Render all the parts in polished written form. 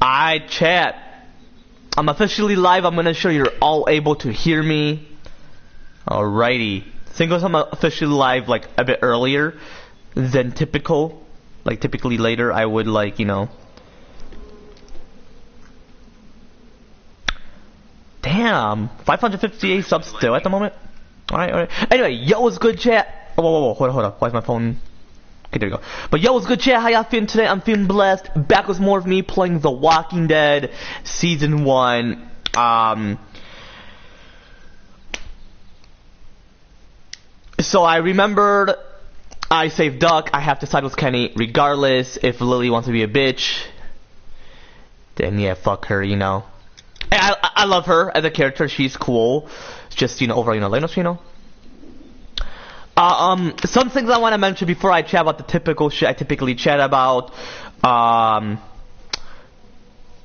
Alright, chat. I'm officially live. I'm gonna sure you're all able to hear me. Alrighty. Since I'm officially live like a bit earlier than typical, like typically later, I would like, you know. Damn, 558 subs still at the moment. Alright. Anyway, yo, what's good, chat? Whoa, hold up. Why is my phone? Okay, there we go. But yo, what's good, chat? How y'all feeling today? I'm feeling blessed. Back with more of me playing The Walking Dead Season 1. So I remembered I saved Duck. I have to side with Kenny regardless. If Lily wants to be a bitch, then yeah, fuck her, you know. And I love her as a character. She's cool. It's just, you know, overall, you know, Lenos, you know. Some things I want to mention before I chat about the typical shit I typically chat about.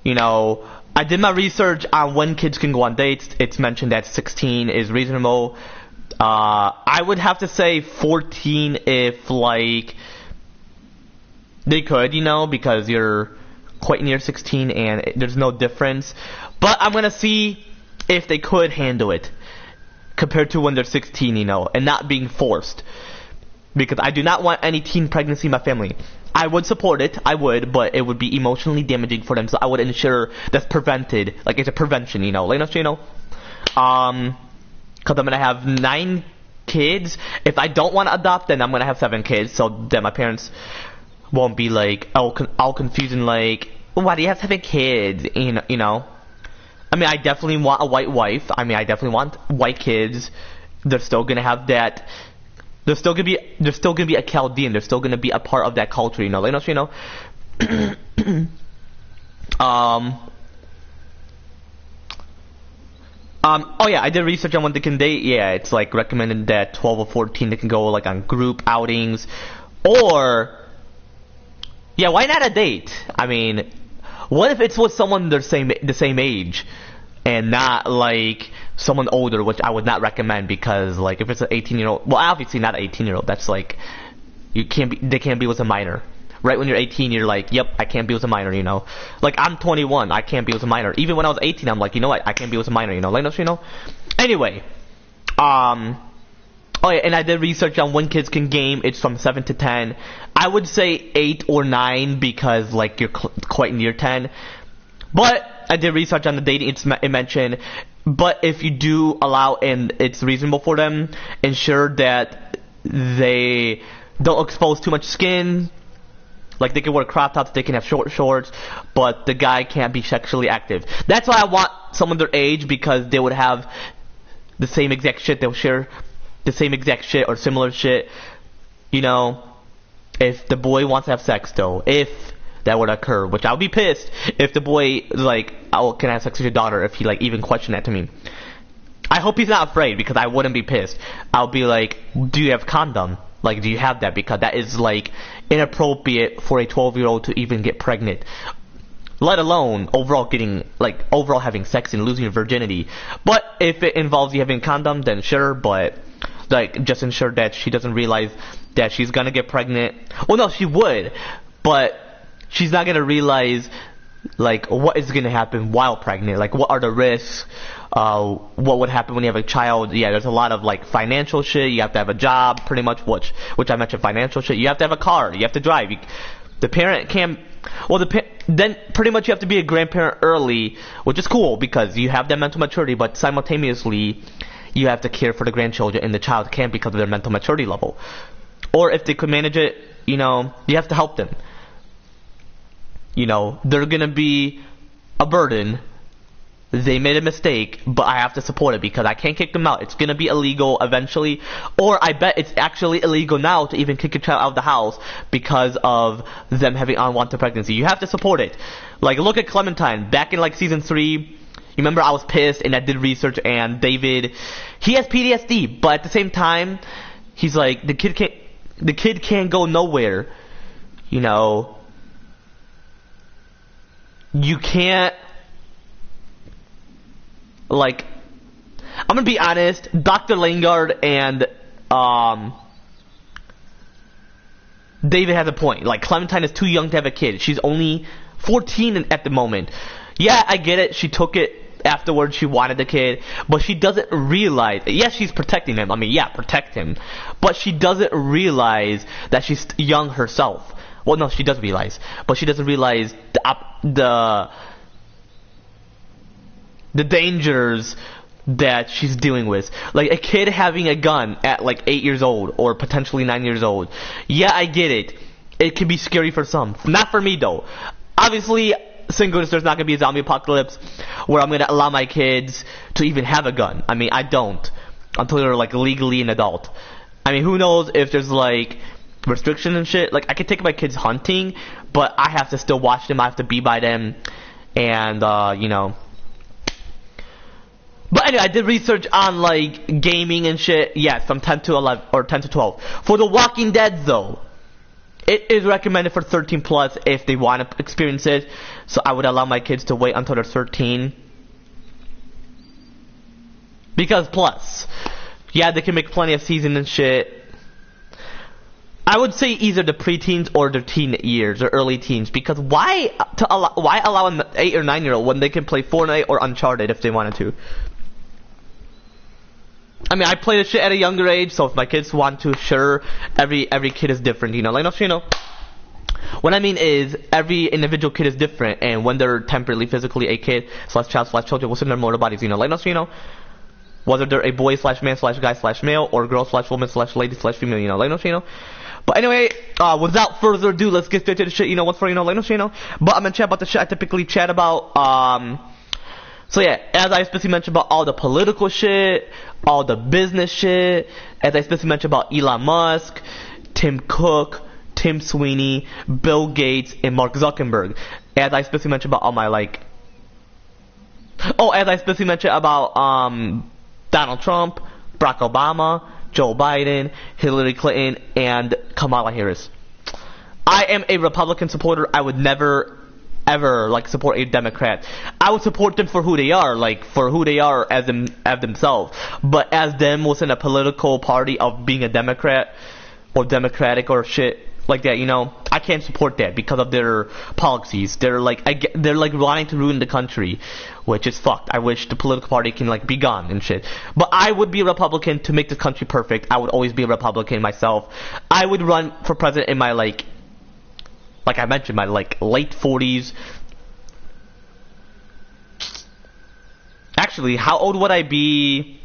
You know, I did my research on when kids can go on dates. It's mentioned that 16 is reasonable. I would have to say 14 if, like, they could, you know, because you're quite near 16 and there's no difference. But I'm gonna see if they could handle it compared to when they're 16, you know, and not being forced. Because I do not want any teen pregnancy in my family. I would support it, I would, but it would be emotionally damaging for them, so I would ensure that's prevented. Like, it's a prevention, you know. Lenos, you know? Because I'm gonna have 9 kids. If I don't want to adopt, then I'm gonna have 7 kids, so that my parents won't be like all confused and like, why do you have 7 kids? You know. I mean, I definitely want a white wife. I mean, I definitely want white kids. They're still gonna have that. They're still gonna be a Chaldean. They're still gonna be a part of that culture, you know. Lenos, you know. Oh yeah, I did research on when they can date. Yeah, it's like recommended that 12 or 14 they can go like on group outings, or yeah, why not a date? I mean, what if it's with someone the same age, and not like someone older, which I would not recommend, because like if it's an 18-year-old, well, obviously not an 18-year-old. That's like they can't be with a minor. Right when you're 18, you're like, yep, I can't be with a minor, you know. Like, I'm 21, I can't be with a minor. Even when I was 18, I'm like, you know what, I can't be with a minor, you know. Like, you know. Anyway, oh yeah, and I did research on when kids can game. It's from 7 to 10. I would say 8 or 9 because like you're quite near 10. But I did research on the dating. It mentioned, but if you do allow and it's reasonable for them, ensure that they don't expose too much skin. Like, they can wear crop tops, they can have short shorts, but the guy can't be sexually active. That's why I want someone their age, because they would have the same exact shit. They'll share the same exact shit or similar shit. You know, if the boy wants to have sex, though, if that would occur, which I would be pissed if the boy, like, oh, can I have sex with your daughter, if he, like, even questioned that to me. I hope he's not afraid, because I wouldn't be pissed. I'll be like, do you have condom? Like, do you have that? Because that is, like, inappropriate for a 12-year-old to even get pregnant. Let alone overall having sex and losing your virginity. But if it involves you having a condom, then sure, but, like, just ensure that she doesn't realize that she's gonna get pregnant. Well, no, she would, but she's not gonna realize, like, what is gonna happen while pregnant. Like, what are the risks? What would happen when you have a child? Yeah, there's a lot of like financial shit. You have to have a job, pretty much, which I mentioned, financial shit. You have to have a car. You have to drive. The parent can't. Well, then pretty much you have to be a grandparent early, which is cool because you have that mental maturity. But simultaneously, you have to care for the grandchildren, and the child can't because of their mental maturity level. Or if they could manage it, you know, you have to help them. You know, they're gonna be a burden. They made a mistake, but I have to support it because I can't kick them out. It's going to be illegal eventually. Or I bet it's actually illegal now to even kick a child out of the house because of them having unwanted pregnancy. You have to support it. Like, look at Clementine. Back in, like, Season 3, you remember I was pissed and I did research, and David, he has PTSD, but at the same time, he's like, the kid can't go nowhere. You know, you can't. Like, I'm gonna be honest, Dr. Langard and David has a point. Like, Clementine is too young to have a kid. She's only 14 at the moment. Yeah, I get it. She took it afterwards. She wanted the kid, but she doesn't realize. Yes, she's protecting him. I mean, yeah, protect him, but she doesn't realize that she's young herself. Well, no, she does realize, but she doesn't realize the dangers that she's dealing with. Like a kid having a gun at like 8 years old or potentially 9 years old. Yeah, I get it. It can be scary for some. Not for me though. Obviously, thank goodness there's not going to be a zombie apocalypse where I'm going to allow my kids to even have a gun. I mean, I don't. Until they're like legally an adult. I mean, who knows if there's like restrictions and shit. Like, I could take my kids hunting, but I have to still watch them. I have to be by them. And, you know. But anyway, I did research on like gaming and shit. Yes, from 10 to 11 or 10 to 12. For The Walking Dead though, it is recommended for 13 plus if they want to experience it. So I would allow my kids to wait until they're 13. Because plus, yeah, they can make plenty of season and shit. I would say either the preteens or the teen years or early teens. Because why allow an 8 or 9 year old when they can play Fortnite or Uncharted if they wanted to? I mean, I play this shit at a younger age, so if my kids want to, sure. Every kid is different, you know. Like, you know. What I mean is, every individual kid is different, and when they're temporarily, physically a kid / child / children within their mortal bodies, you know. Like, you know. Whether they're a boy / man / guy / male, or girl / woman / lady / female, you know. Like, you know. But anyway, without further ado, let's get straight to the shit. You know what's for, you know. Like, you know. But I'm gonna chat about the shit I typically chat about. So yeah, as I especially mentioned about all the political shit, all the business shit, as I especially mentioned about Elon Musk, Tim Cook, Tim Sweeney, Bill Gates, and Mark Zuckerberg. As I especially mentioned about all my like... Oh, as I especially mentioned about Donald Trump, Barack Obama, Joe Biden, Hillary Clinton, and Kamala Harris. I am a Republican supporter. I would never ever like support a Democrat. I would support them for who they are, like for who they are as themselves. But as them within a political party of being a Democrat or Democratic or shit like that, you know, I can't support that because of their policies. They're like wanting to ruin the country, which is fucked. I wish the political party can like be gone and shit. But I would be a Republican to make this country perfect. I would always be a Republican myself. I would run for president in my like I mentioned, my like late 40s. Actually, how old would I be?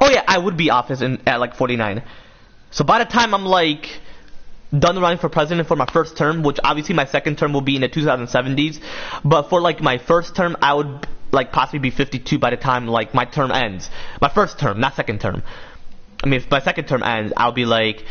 Oh yeah, I would be office at like 49. So by the time I'm like done running for president for my first term, which obviously my second term will be in the 2070s, but for like my first term, I would like possibly be 52 by the time like my term ends. My first term, not second term. I mean, if my second term ends, I'll be like,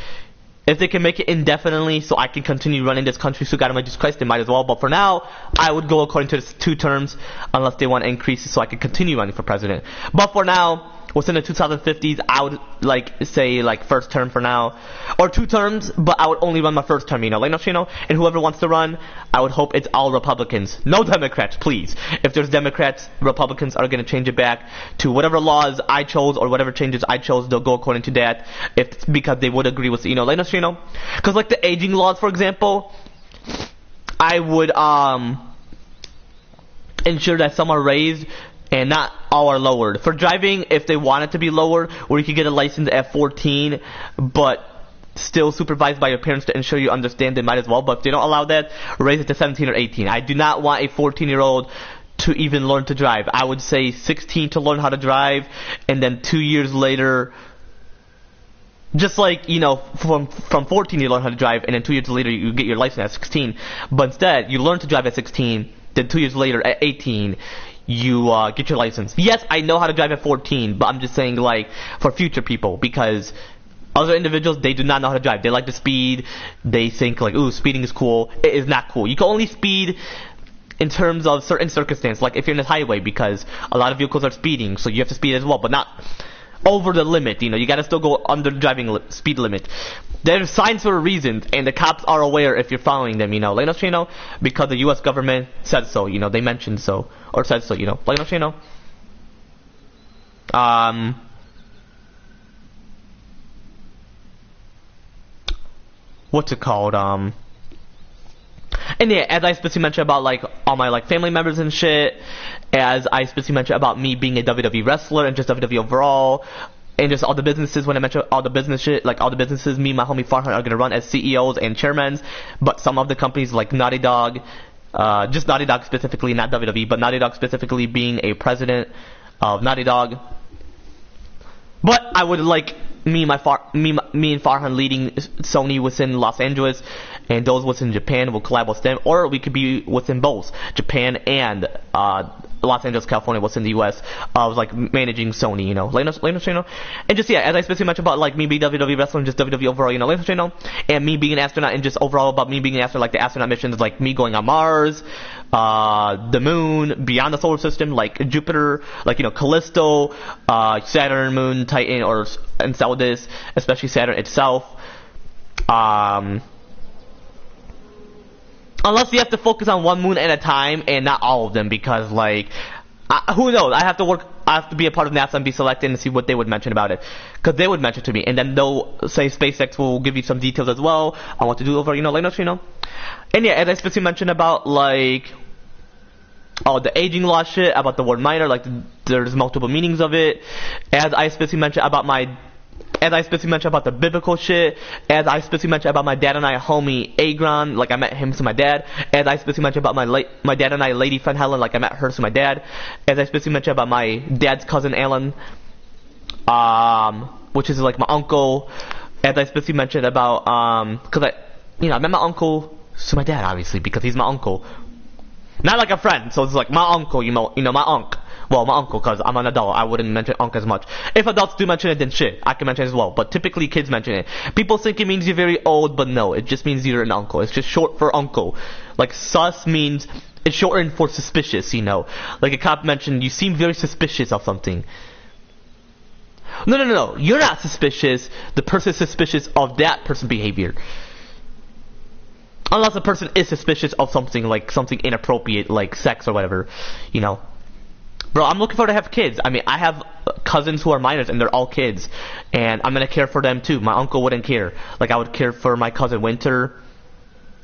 if they can make it indefinitely so I can continue running this country, so God Jesus Christ, they might as well. But for now, I would go according to the 2 terms unless they want to increase it so I can continue running for president. But for now, within the 2050s, I would like say like first term for now, or 2 terms, but I would only run my first term, you know, like, you know, and whoever wants to run, I would hope it's all Republicans, no Democrats, please. If there's Democrats, Republicans are going to change it back to whatever laws I chose or whatever changes I chose, they'll go according to that, if because they would agree with, you know, like, you know, because like the aging laws, for example, I would ensure that some are raised and not all are lowered. For driving, if they want it to be lowered, where you could get a license at 14, but still supervised by your parents to ensure you understand, they might as well. But if they don't allow that, raise it to 17 or 18. I do not want a 14-year-old to even learn to drive. I would say 16 to learn how to drive, and then 2 years later, just like, you know, from 14 you learn how to drive, and then 2 years later you get your license at 16. But instead, you learn to drive at 16, then 2 years later at 18, you get your license. Yes, I know how to drive at 14, but I'm just saying, like, for future people, because other individuals, they do not know how to drive. They like to speed. They think, like, ooh, speeding is cool. It is not cool. You can only speed in terms of certain circumstances, like if you're in the highway, because a lot of vehicles are speeding, so you have to speed as well, but not over the limit. You know, you gotta still go under the driving speed limit. There's signs for a reason, and the cops are aware if you're following them, you know. Like, you know, because the U.S. government said so, you know, they mentioned so, or said so, you know. Like, you know. what's it called? And yeah, as I specifically mentioned about like all my like family members and shit, as I specifically mentioned about me being a WWE wrestler and just WWE overall, and just all the businesses, when I mentioned all the business shit, like all the businesses me and my homie Farhan are gonna run as CEOs and chairmen, but some of the companies like Naughty Dog, just Naughty Dog specifically, not WWE, but Naughty Dog specifically being a president of Naughty Dog. But I would like me and Farhan leading Sony within Los Angeles, and those within Japan will collab with them, or we could be within both Japan and Los Angeles, California, within the US. I was like managing Sony, you know, and just yeah, as I specifically mentioned about like me being WWE wrestler and just WWE overall, you know, and me being an astronaut and just overall about me being an astronaut, like the astronaut missions, like me going on Mars, the moon, beyond the solar system, like Jupiter, like, you know, Callisto, Saturn, Moon, Titan, or Enceladus, especially Saturn itself. Unless you have to focus on one moon at a time and not all of them, because like, who knows? I have to be a part of NASA and be selected and see what they would mention about it, because they would mention to me, and then they'll say SpaceX will give you some details as well on what to do over, you know, and yeah, as I specifically mentioned about like, the aging law shit, about the word minor, like there's multiple meanings of it, as I specifically mentioned about the biblical shit, as I specifically mentioned about my dad and I homie Agron, like I met him through my dad, as I specifically mentioned about my dad and I lady friend Helen, like I met her through my dad, as I specifically mentioned about my dad's cousin Alan, which is like my uncle, as I specifically mentioned about, cause I met my uncle through my dad, obviously, because he's my uncle. Not like a friend, so it's like my uncle, you know, my uncle. Well, my uncle, because I'm an adult, I wouldn't mention uncle as much. If adults do mention it, then shit, I can mention it as well. But typically kids mention it. People think it means you're very old, but no, it just means you're an uncle. It's just short for uncle. Like sus means, it's shortened for suspicious, you know. Like a cop mentioned, you seem very suspicious of something. No, you're not suspicious. The person is suspicious of that person's behavior. Unless a person is suspicious of something, like something inappropriate, like sex or whatever, you know. Bro, I'm looking forward to have kids. I mean, I have cousins who are minors, and they're all kids, and I'm gonna care for them too. My uncle wouldn't care. Like, I would care for my cousin Winter,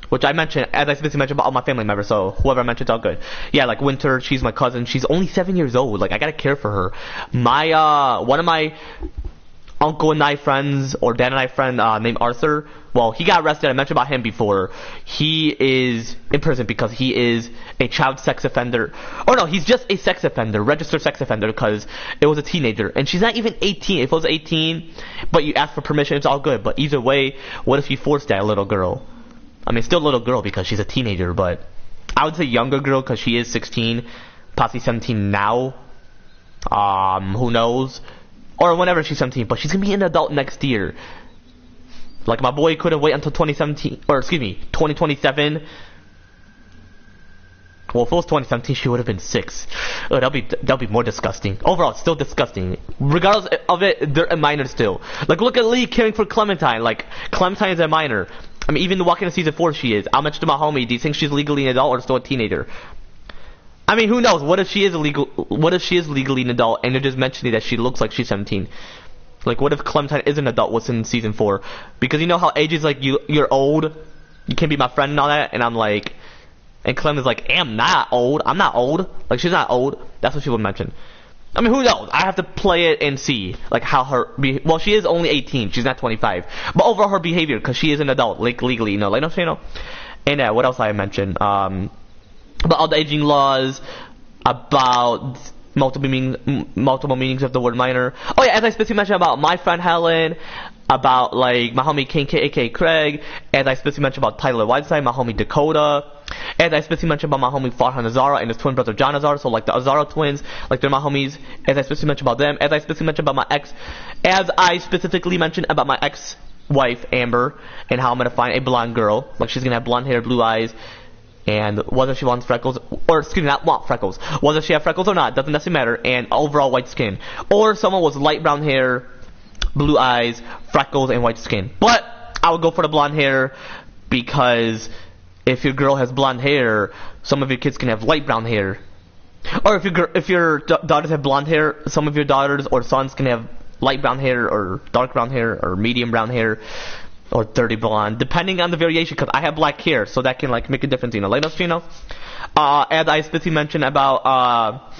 which I mentioned, as I specifically mentioned about all my family members, so whoever I mentioned, it's all good. Yeah, like Winter, she's my cousin. She's only 7 years old. Like, I gotta care for her. One of my uncle and I friends, or dad and I friend, named Arthur, well, he got arrested. I mentioned about him before. He is in prison because he is a child sex offender. Or no, he's just a sex offender, registered sex offender, because it was a teenager. And she's not even 18. If it was 18, but you ask for permission, it's all good. But either way, what if you forced that little girl? I mean, still a little girl because she's a teenager, but I would say younger girl because she is 16, possibly 17 now. Who knows? Or whenever she's 17, but she's gonna be an adult next year. Like, my boy couldn't wait until 2027. Well, if it was 2017, she would have been 6. Oh, that'll be more disgusting. Overall, it's still disgusting. Regardless of it, they're a minor still. Like, look at Lee caring for Clementine. Like, Clementine is a minor. I mean, even walking into season 4, she is. I'll mention to my homie, do you think she's legally an adult or still a teenager? I mean, who knows? What if she is legally an adult, and they're just mentioning that she looks like she's 17? Like, what if Clementine is an adult within season 4? Because you know how age is like, you're old, you can't be my friend and all that, and I'm like, and Clementine's like, I'm not old. Like, she's not old. That's what she would mention. I mean, who knows? I have to play it and see, like, how her, well, she is only 18, she's not 25, but overall her behavior, because she is an adult, like, legally, you know, like, you know. And what else I mentioned? About all the aging laws, about multiple meanings of the word minor. Oh yeah, as I specifically mentioned about my friend Helen, about like my homie King, a.k.a. Craig, as I specifically mentioned about Tyler Whiteside, my homie Dakota, as I specifically mentioned about my homie Farhan Azara and his twin brother John Azara, so like the Azara twins, like they're my homies, as I specifically mentioned about them, as I specifically mentioned about my ex-wife Amber, and how I'm gonna find a blonde girl, like she's gonna have blonde hair, blue eyes, and whether she wants freckles, or excuse me, not want freckles, whether she have freckles or not, doesn't necessarily matter, and overall white skin. Or someone with light brown hair, blue eyes, freckles, and white skin. But I would go for the blonde hair, because if your girl has blonde hair, some of your kids can have light brown hair. Or if your daughters have blonde hair, some of your daughters or sons can have light brown hair, or dark brown hair, or medium brown hair. or 30 blonde, depending on the variation, because I have black hair, so that can like make a difference, you know. Let us, you know. As I specifically mentioned about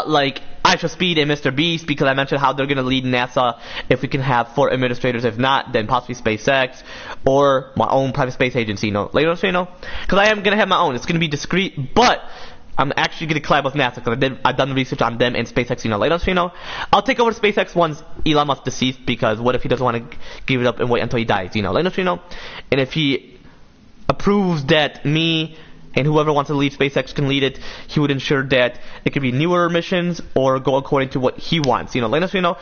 like Isha Speed and Mr. Beast, because I mentioned how they're gonna lead NASA if we can have 4 administrators. If not, then possibly SpaceX or my own private space agency, you know. Later, you know, because I am gonna have my own. It's gonna be discreet, but I'm actually gonna collab with NASA because I've done research on them and SpaceX, you know. Later, you know, I'll take over SpaceX once Elon Musk deceased, because what if he doesn't want to give it up and wait until he dies, you know. Later, you know, and if he approves that me and whoever wants to lead SpaceX can lead it, he would ensure that it could be newer missions or go according to what he wants, you know, let us, you know,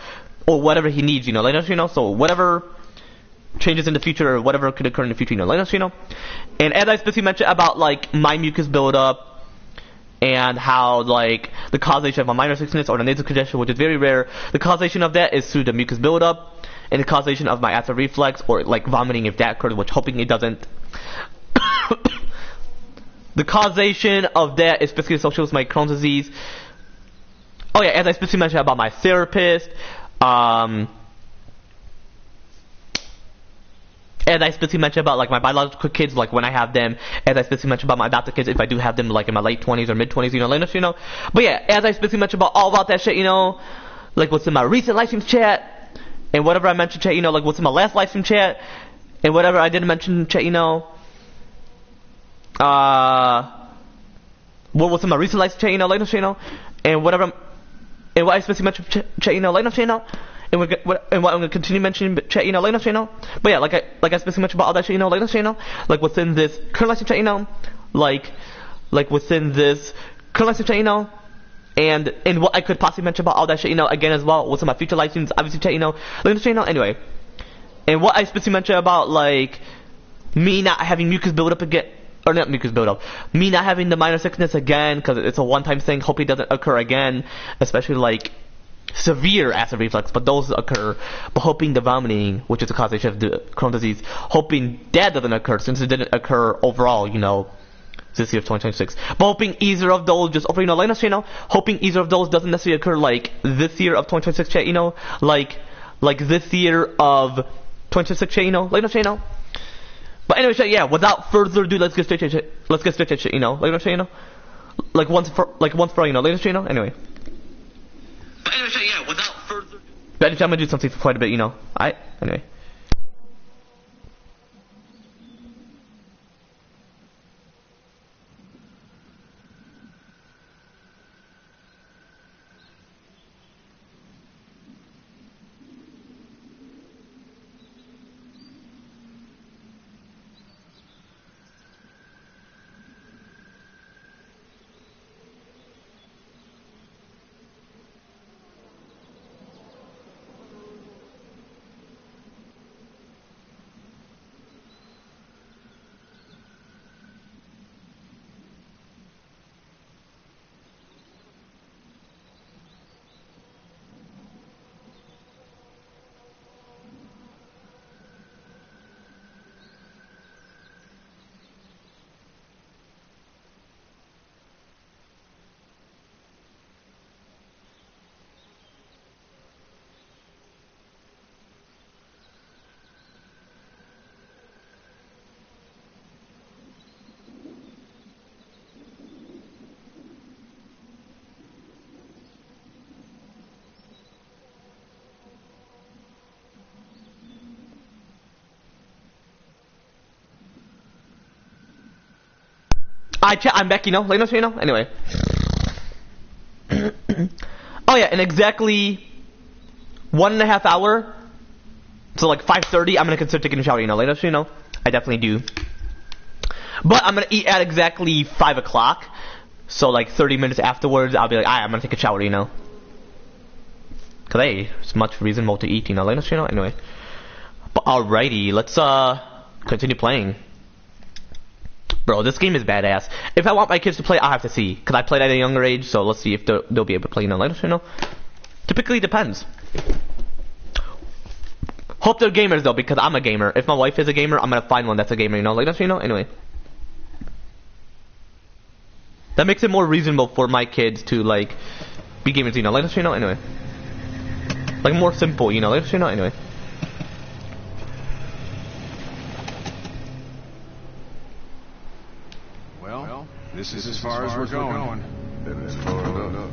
or whatever he needs, you know, let us, you know, so whatever changes in the future or whatever could occur in the future, you know, let us, you know. And as I specifically mentioned about, like, my mucus buildup and how, like, the causation of my minor sickness or the nasal congestion, which is very rare, the causation of that is through the mucus buildup, and the causation of my acid reflux or, like, vomiting if that occurs, which hoping it doesn't. The causation of that is specifically associated with my Crohn's disease. Oh yeah, as I specifically mentioned about my therapist, as I specifically mentioned about like my biological kids, like when I have them, as I specifically mentioned about my adopted kids, if I do have them like in my late 20s or mid 20s, you know, later, you know. But yeah, as I specifically mentioned about all about that shit, you know, like what's in my recent live stream chat, and whatever I mentioned chat, you know, like what's in my last live stream chat, and whatever I didn't mention chat, you know. What was in my recent live stream chat, you know, later, you know, and whatever, and what I specifically mentioned chat, you know, later, you know. And what I'm gonna continue mentioning chat, you know, later, you know. But yeah, like I specifically mentioned about all that shit, you know, later, you know. Like within this current live stream chat, you know, like within this current live stream chat, you know, and what I could possibly mention about all that shit, you know, again as well. What's in my future live streams, obviously chat, you know, later, you know. Anyway, and what I specifically mentioned about like me not having mucus build up again. Or not mucus buildup. Me not having the minor sickness again, because it's a one-time thing. Hope it doesn't occur again, especially like severe acid reflux. But those occur. But hoping the vomiting, which is the causation of the Crohn's disease, hoping that doesn't occur, since it didn't occur overall, you know, this year of 2026. But hoping either of those just, you know, let us, you know, hoping either of those doesn't necessarily occur like this year of 2026, chat, you know, like this year of 2026, chat, you know, let us, you know. But anyway, shit, yeah, without further ado, let's get straight to shit. Let's get straight to shit, you know. Later, you know. Like once for all, you know. Later, you know. Anyway. But anyway, shit, yeah, without further ado. I'm gonna do something for quite a bit, you know. Anyway. I'm back, you know, later, you know. Anyway. Oh yeah, in exactly 1.5 hours, so like 5:30, I'm gonna consider taking a shower, you know, later, you know. I definitely do. But I'm gonna eat at exactly 5 o'clock, so like 30 minutes afterwards, I'll be like, alright, I'm gonna take a shower, you know. Cause hey, it's much reasonable to eat, you know, later, you know. Anyway. But alrighty, let's continue playing. Bro, this game is badass. If I want my kids to play, I'll have to see. Because I played at a younger age, so let's see if they'll be able to play, you know, later, you know. Typically depends. Hope they're gamers, though, because I'm a gamer. If my wife is a gamer, I'm going to find one that's a gamer, you know, later, you know. Anyway. That makes it more reasonable for my kids to, like, be gamers, you know, later, you know. Anyway. Like more simple, you know. Let's you know anyway. Well, this is as far as we're going. And it's far enough.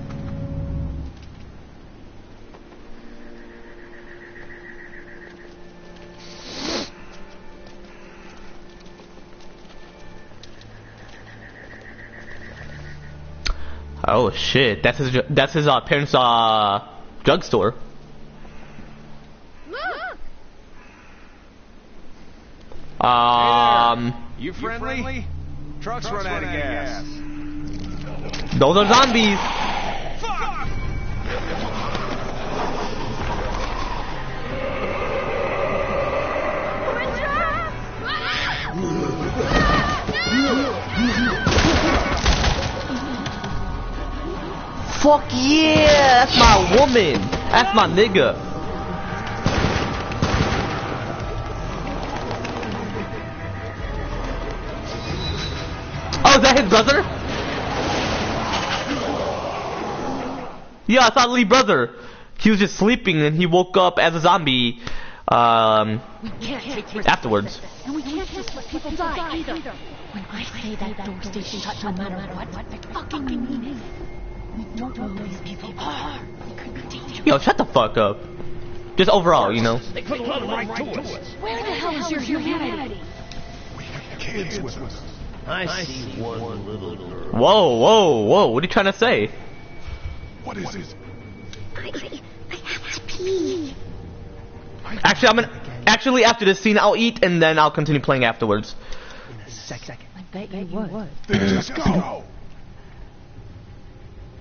Oh shit! That's his parents' drugstore. Look! You friendly? Truck's run out of gas. Those are zombies. Fuck! Fuck yeah! That's my woman. That's my nigga. Oh, is that his brother? Yeah, I saw Lee brother. He was just sleeping and he woke up as a zombie. Afterwards. And we can't just let people die either. When I say that door station shut no matter what, I fucking mean it. We don't know who these people are. They could be dangerous. Yo, shut the fuck up. Just overall, you know. They could have run right to us. Where the hell is your humanity? We have kids with us. I see one little girl. Whoa, whoa, whoa. What are you trying to say? What is it? I have to pee. Actually, after this scene, I'll eat and then I'll continue playing afterwards. In a second. I bet you would. Then just go.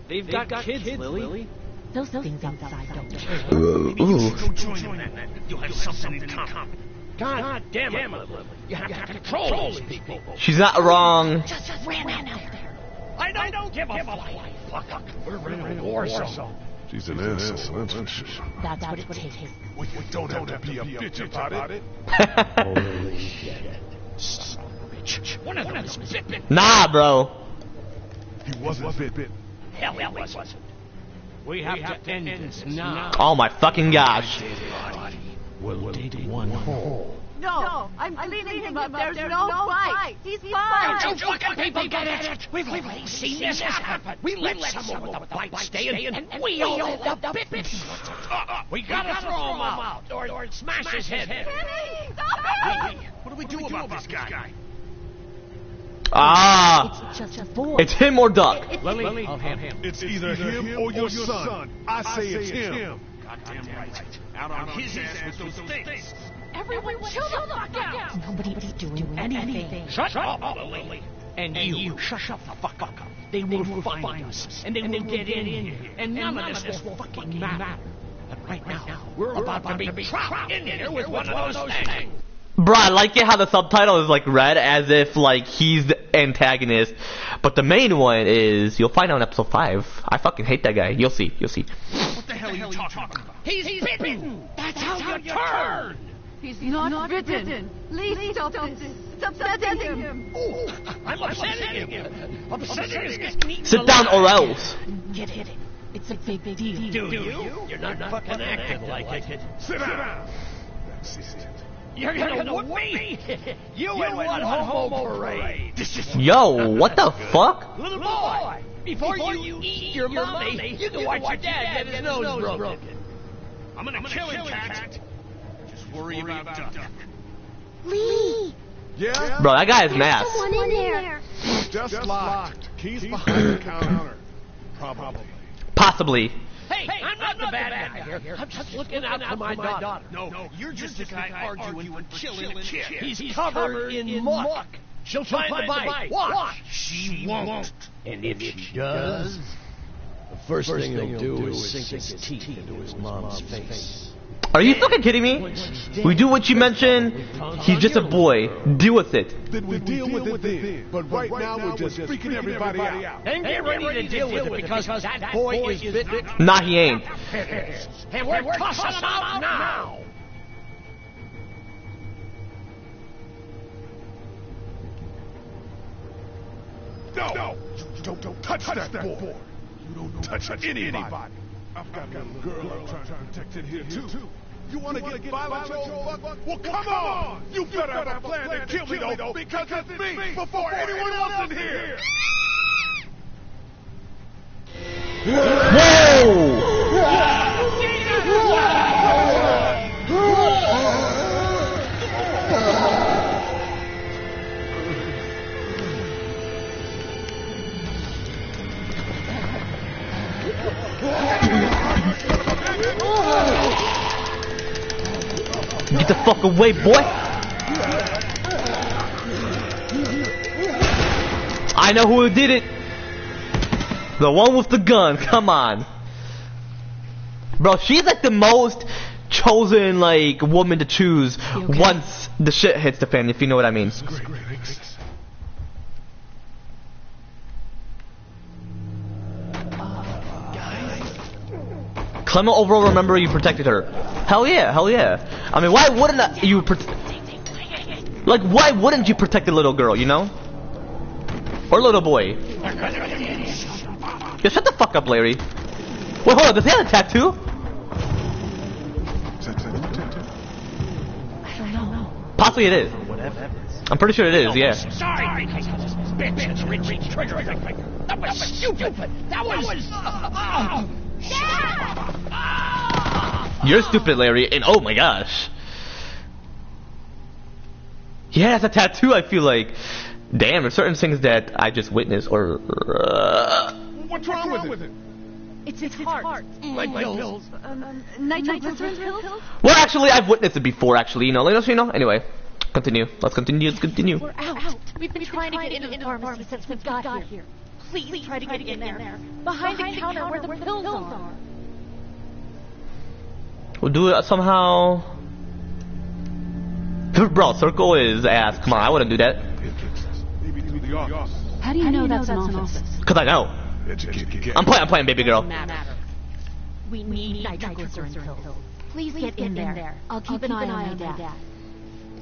They've got kids, Lily. Those things outside don't care. Ooh. Go join them. You'll have something in common. God damn it, Lily. You have to control these people. She's not wrong. Just ran out there. I don't give a fuck. We're in a war zone. She's an asshole, that's for sure. That's what it takes. We don't have to be a bitch about it. Holy shit. Son of a bitch. One of them is bit. Nah, bro. He wasn't bit. Hell, it wasn't. We have to end this now. Oh my fucking gosh. We'll dig one hole. No, I'm cleaning him up. There's no fight. He's fine. Don't you fucking people get it? We've already seen this happen. We let someone with a bite stay in, and we all end up bitten. We gotta throw him out, or smash his head. Kenny, stop him! What do we do about this guy? Ah. It's just a boy. It's him or Duck. Lily, I'll have him. It's either him or your son. I say it's him. Goddamn right. Out on his ass with those things. Everyone chill the fuck out! Nobody's doing anything. Shut up, Lily. And you, shut the fuck up. They will find us, and they will get in here, and none of this will fucking matter. But right now, we're about to be trapped in here with one of those things. Bruh, I like it how the subtitle is like read as if like he's the antagonist, but the main one is, you'll find out in episode 5. I fucking hate that guy. You'll see. What the hell are you talking about? He's bitten. That's how you turn. He's not bitten. Please stop this. It's upsetting him. Oh, I'm upsetting him. Upsetting him. Sit down or else. Get it. It's a big deal. Do you? You're not fucking acting like it. Sit down. That's it. You're gonna whoop me? You and one homo parade. Yo, what the fuck? Little boy, before you eat your mommy, you can watch your dad get his nose broken. I'm gonna kill him, cat. Just worry about Duck. Lee! Yeah? Bro, that guy is an ass. Someone in there. Just locked. Keys behind the counter. Probably. Possibly. Hey, I'm not the bad guy here. I'm just looking out for my daughter. No, you're just the guy arguing and killing a kid. He's covered in muck. She'll find the bite. Watch. She won't. And if she does, The first thing he'll do is sink his teeth into his mom's face. Are you fucking kidding me? We do what you mentioned. He's just a boy. Deal with it. Then we deal with it then. But right now we're just freaking everybody out. and get ready to deal with it because that boy is bitten. Nah, he ain't. And we're tossing him out now. No! Don't touch that boy! You don't touch anybody! I've got a little girl I'm trying to protect in here too. You want to get violent, you old fuck? Well, come on! You better have a plan to kill me, though, because it's me before anyone else in here! Get the fuck away, boy! I know who did it! The one with the gun, come on. Bro, she's like the most chosen, like, woman to choose once the shit hits the fan, if you know what I mean. Clement overall, remember you protected her. Hell yeah, hell yeah. I mean, why wouldn't you like, why wouldn't you protect the little girl, you know? Or little boy? Yeah, shut the fuck up, Larry. Wait, hold on, does he have a tattoo? I don't know. Possibly it is. I'm pretty sure it is, yeah. Sorry, bitch, Richie trigger. That was stupid. That was. You're stupid, Larry, and oh my gosh. Yeah, it's a tattoo, I feel like. Damn, there's certain things that I just witnessed, or... What's wrong with it? It's his heart. My pills. Nitroglycerin pills? Well, actually, I've witnessed it before, actually, you know, Anyway, continue. Let's continue. We're out. We've been trying to get into the pharmacy since we got here. Please try to get in there. Behind the counter where the pills are. We'll do it somehow. Bro, circle is ass. Come on, I wouldn't do that. How do you know that's an office? Cause I know. I'm playing, baby girl. We need nitroglycerin pills. Please get in there. I'll keep an eye on my dad.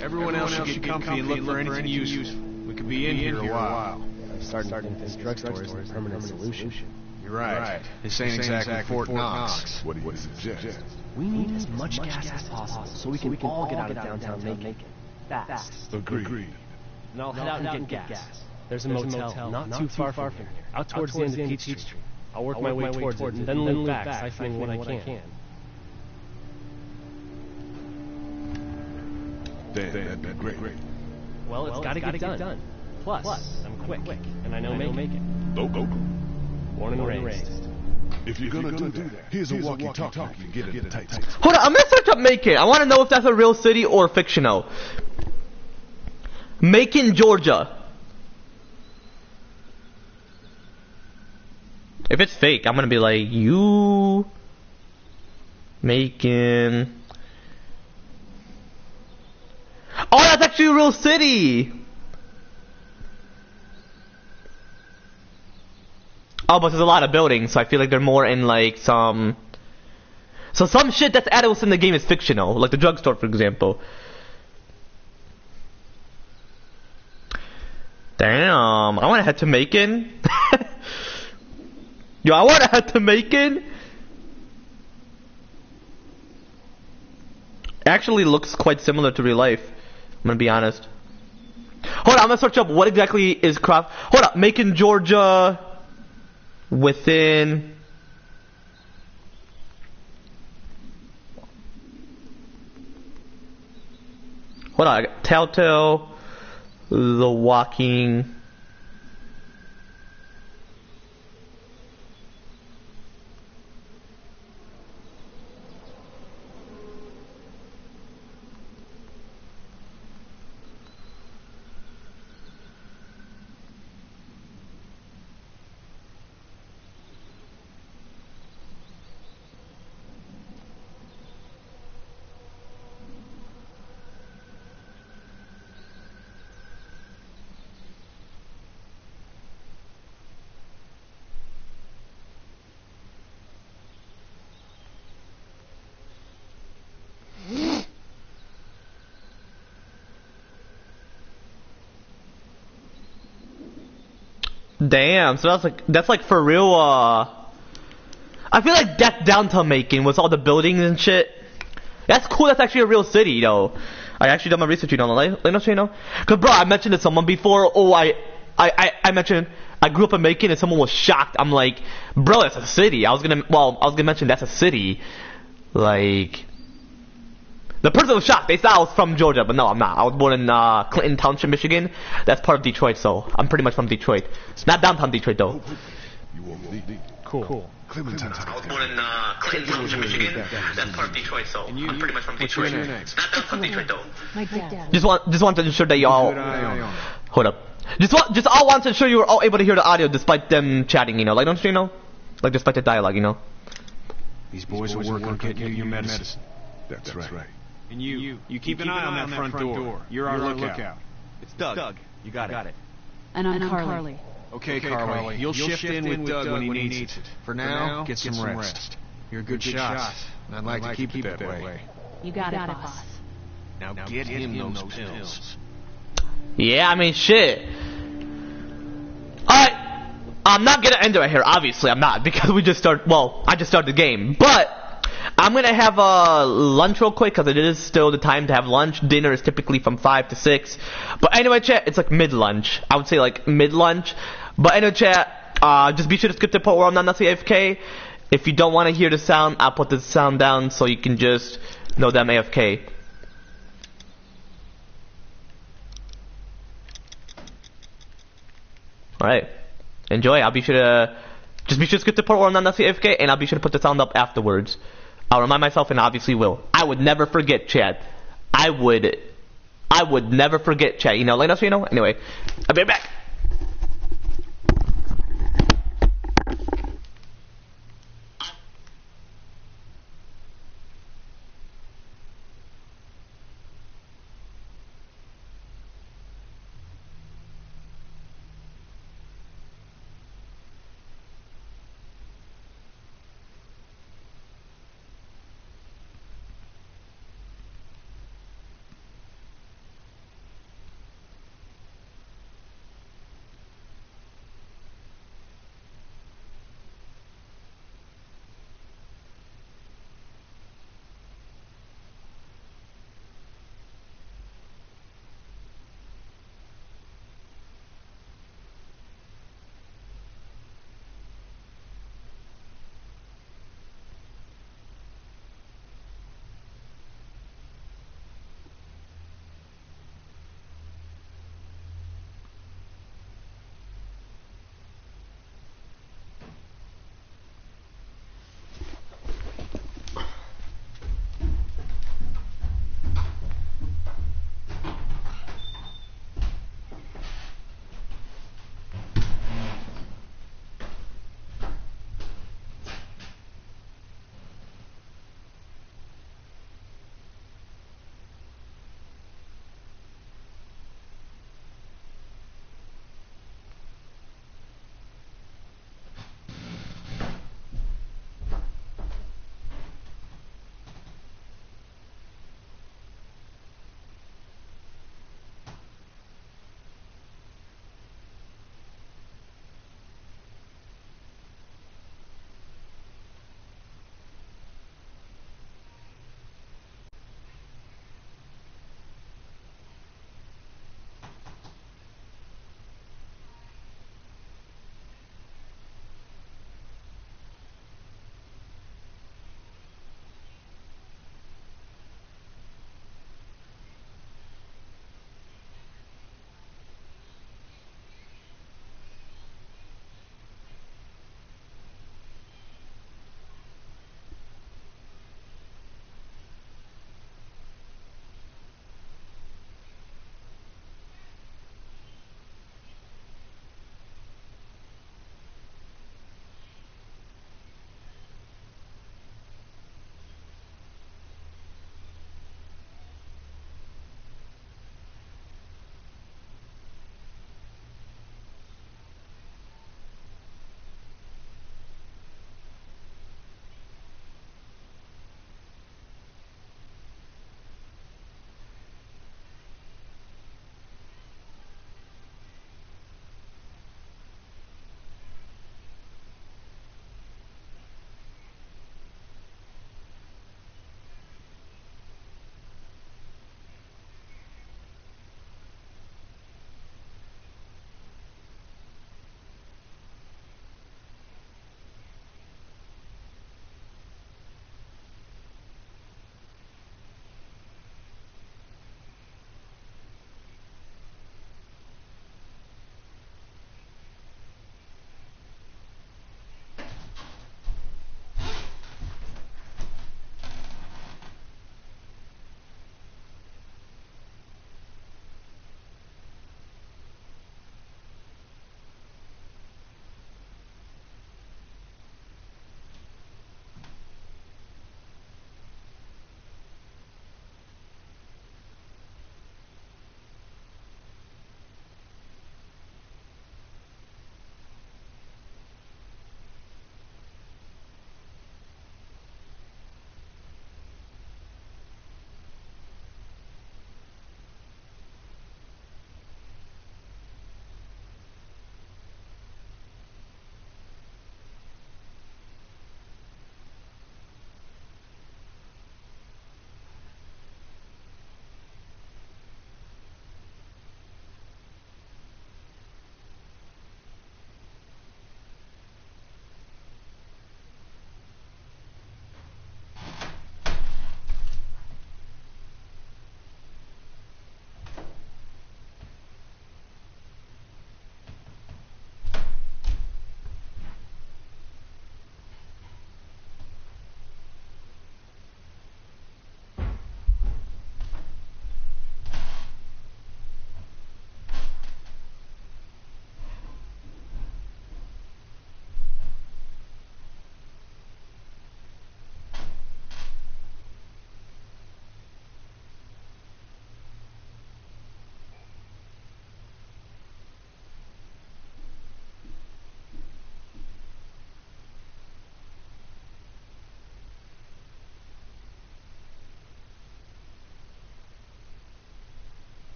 Everyone else should get comfy and look for anything useful. We could be in here a while. I'm starting to think this drugstore is a permanent solution. You're right. This ain't exactly Fort Knox. What do you suggest? We need as much gas as possible so we can all get out of downtown Macon. Fast. Agreed. And I'll head out and get gas. There's a motel not too far from here, out towards the end of Peach Street. I'll work my way towards it and then loop back, siphoning what I can. That'd be great. Well, it's gotta get done. Plus, I'm quick, and I know Macon. Local. Born and raised. If you're gonna do that, here's a walkie-talkie to get it tight. Hold on, I'm gonna search up Macon. I want to know if that's a real city or fictional. Macon, Georgia. If it's fake, I'm gonna be like, you... Macon... Oh, that's actually a real city! Oh, but there's a lot of buildings, so I feel like they're more in like some... So some shit that's added within the game is fictional, like the drugstore, for example. Damn, I wanna head to Macon. Yo, I wanna head to Macon. Actually looks quite similar to real life. I'm gonna be honest. Hold on, I'm gonna search up what exactly is craft. Hold up, Macon, Georgia. Within. Hold on, I got Telltale. The Walking. Damn, so that's like for real, I feel like that's downtown making with all the buildings and shit. That's cool. That's actually a real city, though. I actually done my research, you know, like you know. Cause bro, I mentioned to someone before. Oh, I mentioned I grew up in Macon and someone was shocked. I'm like, bro, that's a city. I was gonna mention that's a city. Like, the person was shocked. They thought I was from Georgia, but no, I'm not. I was born in Clinton Township, Michigan. That's part of Detroit, so I'm pretty much from Detroit. Not downtown Detroit, though. You won't need Cool. Clementine. I was born in Clinton Township, Michigan. That's part of Detroit, so I'm pretty much from Detroit. Not downtown Detroit, though. My dad. Just want to ensure that y'all. Good eye on him. Hold up. Just all want to ensure you were all able to hear the audio despite them chatting, you know. Like, don't you know? Like, despite the dialogue, you know. These boys will work on getting you your medicine. That's right. And you keep an eye on that front door. You're our lookout. It's Doug. You got it. And I'm Carly. Okay, Carly. You'll shift in with Doug when he needs it. For now, get some rest. You're a good shot, and I'd like to keep it that way. You got it, boss. Now get him those pills. Yeah, I mean, shit. Alright. I'm not gonna end it right here, obviously I'm not, because I just started the game. But I'm gonna have a lunch real quick, because it is still the time to have lunch. Dinner is typically from 5 to 6. But anyway, chat, it's like mid-lunch. I would say like mid-lunch. But anyway, chat, just be sure to skip the part where I'm not AFK. If you don't want to hear the sound, I'll put the sound down so you can just know that I'm AFK. Alright. Enjoy. I'll be sure to skip the part where I'm not AFK, and I'll be sure to put the sound up afterwards. I'll remind myself, and obviously will. I would never forget, chat. I would never forget, chat. You know, like us, you know? Anyway, I'll be right back.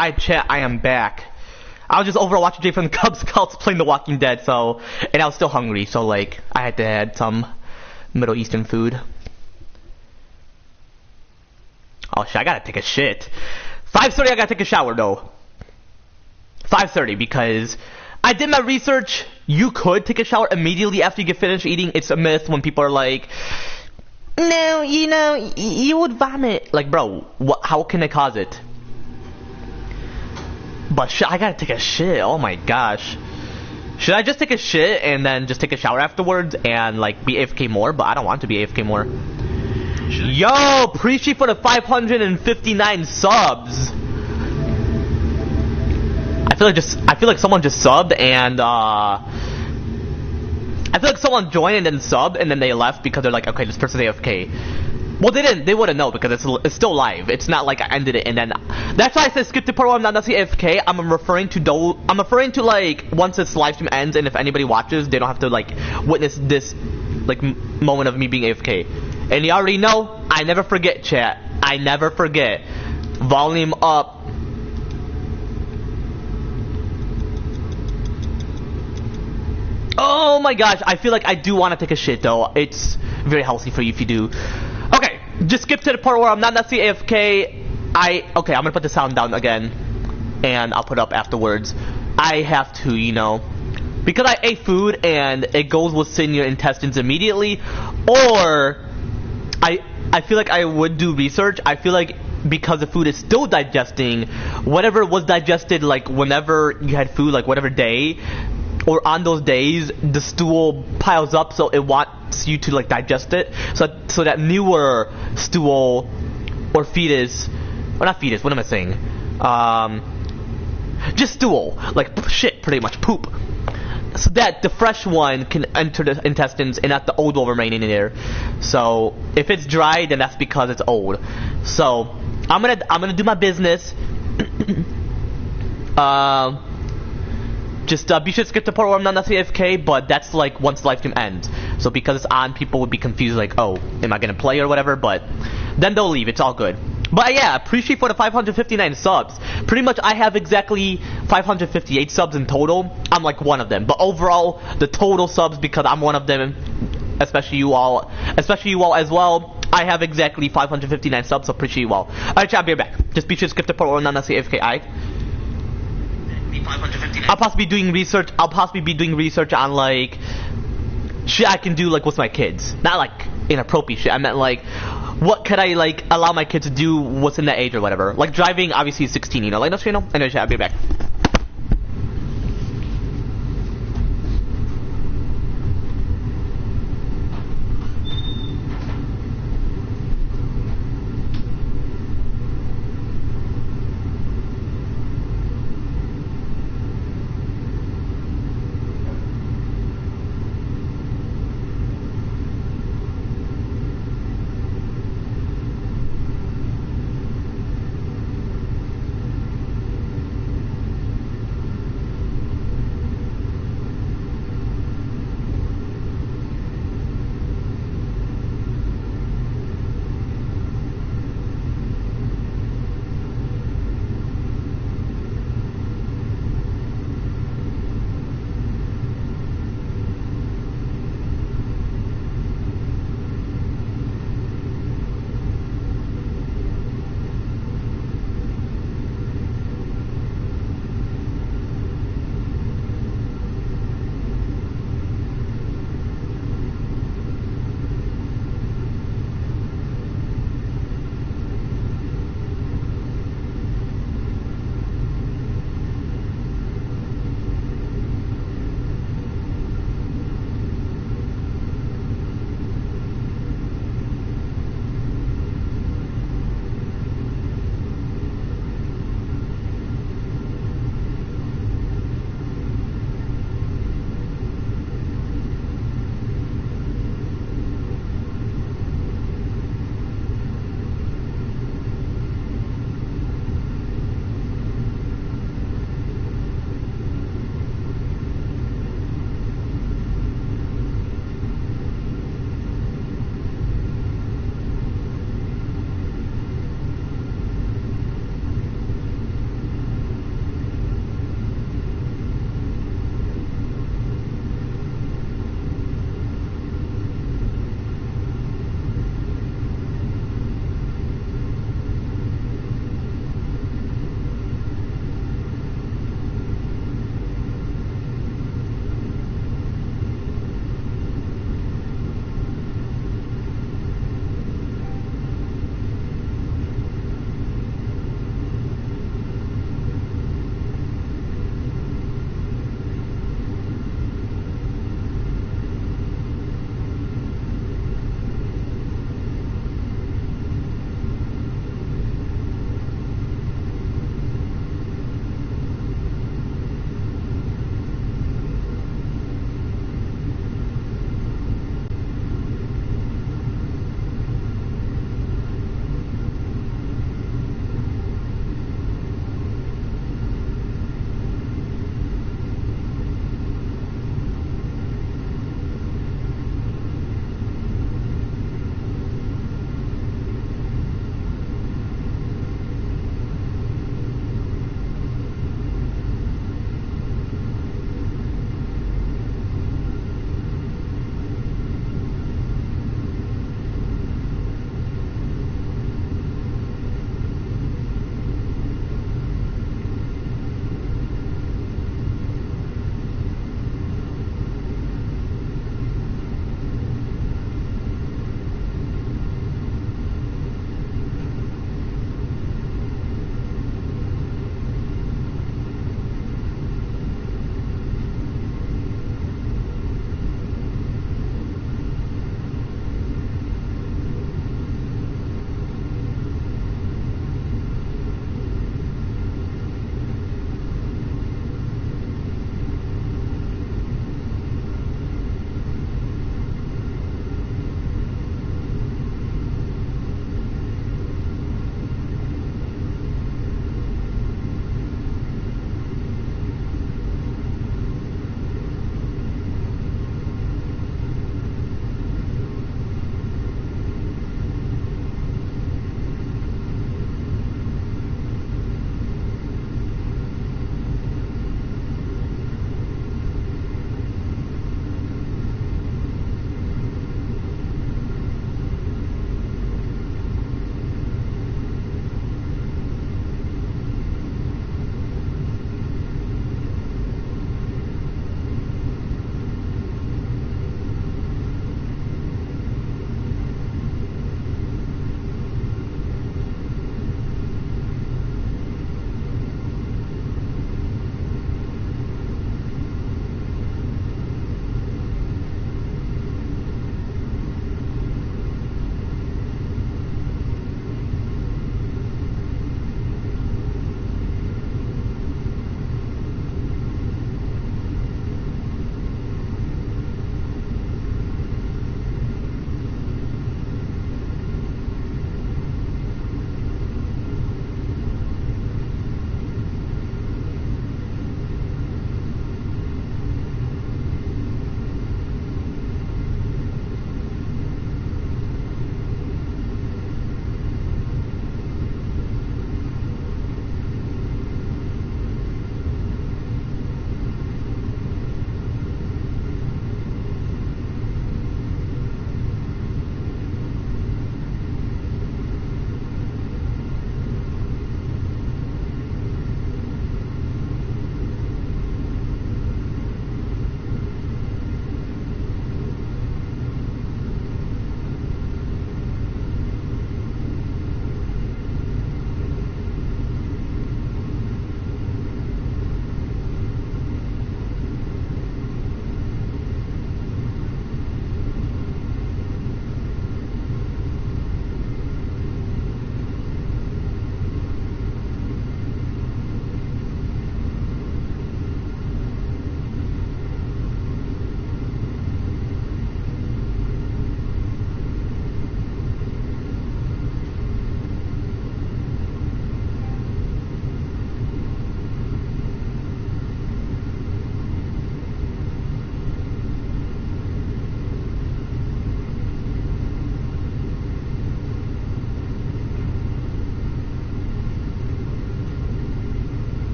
Alright, chat, I am back. I was just over watching Jay from the Cub Scouts playing The Walking Dead, so, and I was still hungry, so like, I had to add some Middle Eastern food. Oh shit, I gotta take a shit. 5:30, I gotta take a shower though. 5:30, because I did my research. You could take a shower immediately after you get finished eating. It's a myth when people are like, no, you know, you would vomit. Like, bro, how can it cause it? But shit, I gotta take a shit. Oh my gosh. Should I just take a shit and then just take a shower afterwards and like be AFK more? But I don't want to be AFK more. Yo, appreciate for the 559 subs. I feel like someone just subbed and I feel like someone joined and then subbed and then they left because they're like, okay, this person's AFK. Well, they wouldn't know because it's still live. It's not like I ended it and then that's why I said skip to part 1. I'm not necessarily AFK. I'm referring to like once this live stream ends and if anybody watches, they don't have to like witness this like moment of me being AFK. And you already know, I never forget, chat. I never forget. Volume up. Oh my gosh, I feel like I do want to take a shit though. It's very healthy for you if you do. Okay, just skip to the part where I'm not necessarily AFK. Okay, I'm gonna put the sound down again, and I'll put it up afterwards. I have to, you know, because I ate food and it goes within your intestines immediately, or I feel like I would do research. I feel like because the food is still digesting, whatever was digested, like whenever you had food, like whatever day, or on those days, the stool piles up, so it wants you to like digest it. So that newer stool or fetus, or not fetus, what am I saying? Just stool, like shit, pretty much poop. So that the fresh one can enter the intestines and not the old one remaining in there. So if it's dry, then that's because it's old. So I'm gonna do my business. Just be sure to skip the part where I'm not necessarily AFK, but that's like once the live stream ends. So because it's on, people would be confused like, oh, am I gonna play or whatever, but then they'll leave, it's all good. But yeah, appreciate for the 559 subs. Pretty much I have exactly 558 subs in total. I'm like one of them. But overall, the total subs, because I'm one of them, especially you all as well, I have exactly 559 subs, so appreciate you all. Alright, chat, I'll be right back. Just be sure to skip the part where I'm not necessarily AFK, alright? I'll possibly be doing research on like shit I can do like with my kids. Not like inappropriate shit. I meant like what could I like allow my kids to do what's in that age or whatever. Like driving obviously is 16, you know, like no channel. Anyway, I'll be back.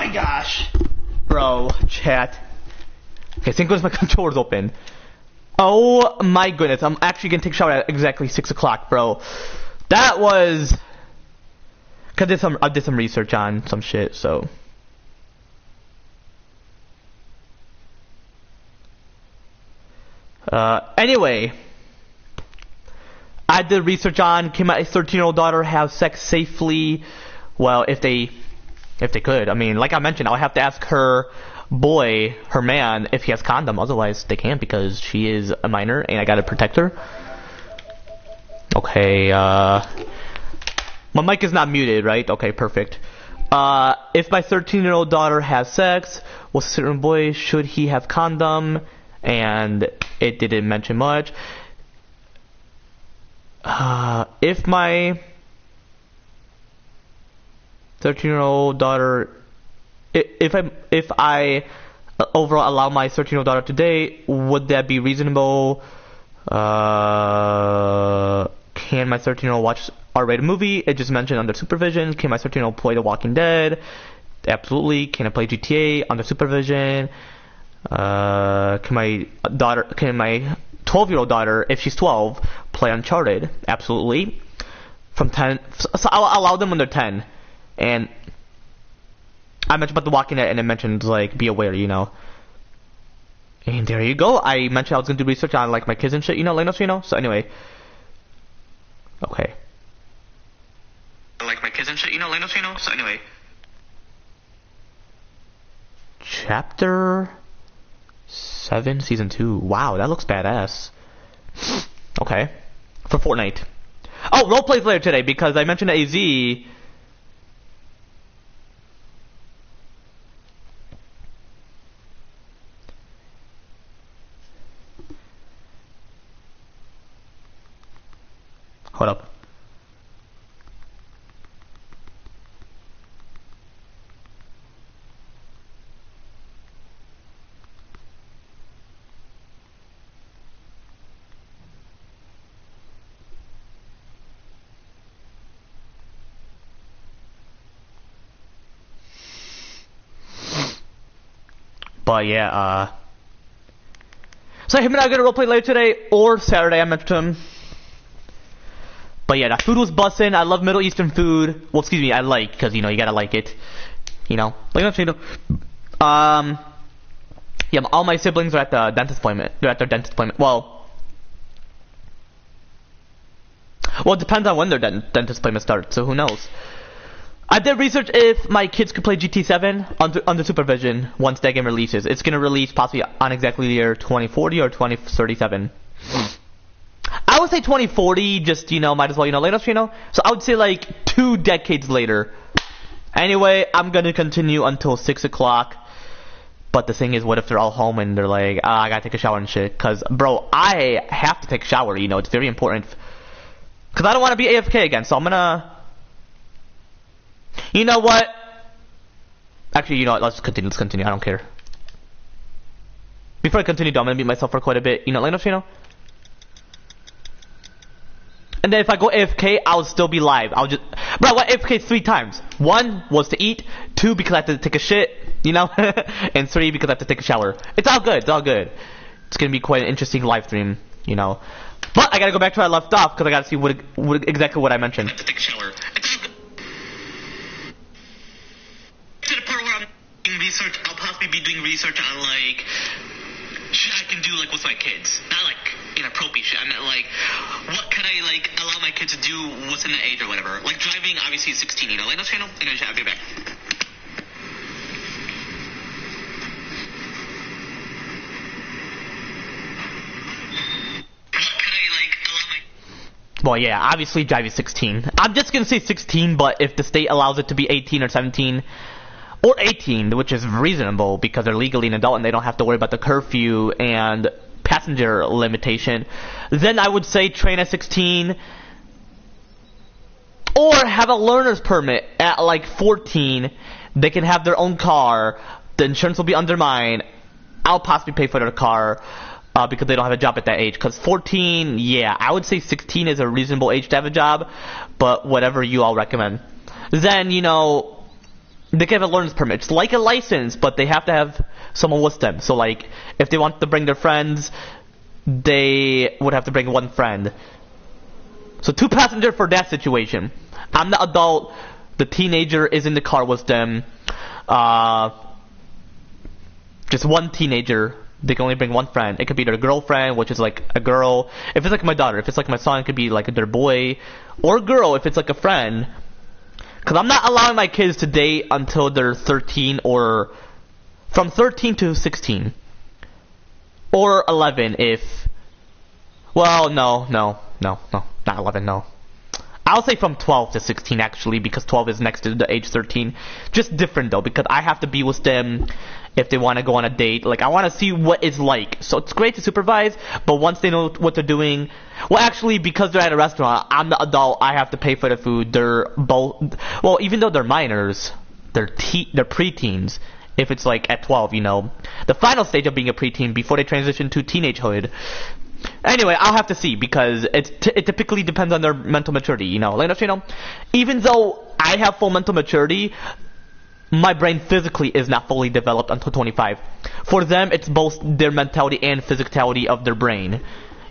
my gosh. Bro, chat. Okay, thank goodness my controller's open. Oh my goodness, I'm actually gonna take a shower at exactly 6 o'clock, bro. That was... Cause I did some research on some shit, so... Anyway... I did research on, can my 13-year-old daughter have sex safely? Well, if they could. I mean, like I mentioned, I'll have to ask her boy, her man, if he has condom. Otherwise, they can't because she is a minor and I gotta protect her. Okay, my mic is not muted, right? Okay, perfect. If my 13-year-old daughter has sex with a certain boy, should he have condom? And it didn't mention much. If my 13-year-old daughter, if I overall allow my 13-year-old daughter to date, would that be reasonable? Can my 13-year-old watch R-rated movie? It just mentioned under supervision. Can my 13-year-old play The Walking Dead? Absolutely. Can I play GTA under supervision? Can my 12-year-old daughter, if she's 12, play Uncharted? Absolutely. From 10, so I'll allow them when they're 10. And I mentioned about The Walking Dead, and it mentioned, like, be aware, you know. And there you go. I mentioned I was going to do research on, like, my kids and shit, you know, like, you know. So anyway. Okay. Like my kids and shit, you know, like, you know. So anyway. Chapter 7, Season 2. Wow, that looks badass. Okay. For Fortnite. Oh, roleplays later today, because I mentioned AZ. Hold up. But yeah, so him and I are gonna roleplay later today or Saturday. I mentioned to him. But yeah, that food was bussin'. I love Middle Eastern food. Well, excuse me, I like, because, you know, you gotta like it. You know, like, you know. Yeah, all my siblings are at the dentist appointment. They're at their dentist appointment. Well, it depends on when their dentist appointment starts, so who knows. I did research if my kids could play GT 7 under supervision once that game releases. It's gonna release possibly on exactly the year 2040 or 2037. I would say 2040, just, you know, might as well, you know, later, you know. So I would say like 2 decades later. Anyway, I'm gonna continue until 6 o'clock. But the thing is, what if they're all home and they're like, I gotta take a shower and shit? Cause, bro, I have to take a shower, you know, it's very important. Cause I don't want to be AFK again, so I'm gonna... You know what? Actually, you know what, let's continue, I don't care. Before I continue, though, I'm gonna mute myself for quite a bit, you know, later, you know. And then if I go AFK, I'll still be live. I'll just... Bro, I went AFK 3 times. 1 was to eat. 2 because I had to take a shit, you know? And 3 because I have to take a shower. It's all good. It's all good. It's gonna be quite an interesting live stream, you know? But I gotta go back to where I left off because I gotta see exactly what I mentioned. I have to take a shower. To the part where I'm doing research, I'll possibly be doing research on, like, shit I can do, like, with my kids. Not, like, inappropriate shit. I meant, like, what can I, like, allow my kids to do within the age or whatever. Like, driving, obviously, is 16, you know? Like, no channel? Anyway, I'll be back. Well, yeah, obviously driving 16. I'm just gonna say 16, but if the state allows it to be 18 or 17, or 18, which is reasonable because they're legally an adult and they don't have to worry about the curfew and passenger limitation, then I would say train at 16, or have a learner's permit at like 14. They can have their own car, the insurance will be under mine, I'll possibly pay for their car, because they don't have a job at that age. Because 14, yeah, I would say 16 is a reasonable age to have a job, but whatever you all recommend. Then, you know, they can have a learner's permit. It's like a license, but they have to have someone with them. So like, if they want to bring their friends, they would have to bring one friend. So 2 passengers for that situation. I'm the adult. The teenager is in the car with them. Just one teenager. They can only bring one friend. It could be their girlfriend, which is like a girl. If it's like my daughter, if it's like my son, it could be like their boy. Or girl, if it's like a friend. Because I'm not allowing my kids to date until they're 13 or... From 13 to 16. Or 11 if... Well, no. Not 11, no. I'll say from 12 to 16 actually, because 12 is next to the age 13. Just different though, because I have to be with them if they want to go on a date. Like, I want to see what it's like. So it's great to supervise, but once they know what they're doing... Well, actually, because they're at a restaurant, I'm the adult, I have to pay for the food. They're both... Well, even though they're minors, they're preteens. If it's like at 12, you know. The final stage of being a preteen before they transition to teenagehood. Anyway, I'll have to see, because it typically depends on their mental maturity, you know. Like, you know, even though I have full mental maturity, my brain physically is not fully developed until 25. For them, it's both their mentality and physicality of their brain.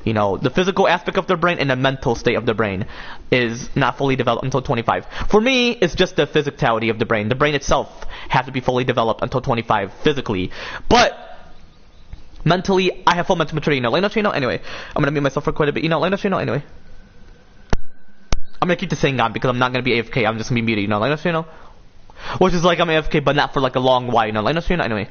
You know, the physical aspect of their brain and the mental state of their brain is not fully developed until 25. For me, it's just the physicality of the brain. The brain itself has to be fully developed until 25 physically. But mentally, I have full mental maturity, you know. Like, you know, anyway. I'm gonna mute myself for quite a bit, you know. Like, you know, anyway. I'm gonna keep the saying on because I'm not gonna be AFK. I'm just gonna be muted, you know. Like, you know. Which is like I'm AFK, but not for like a long while, you know. Like, you know, anyway.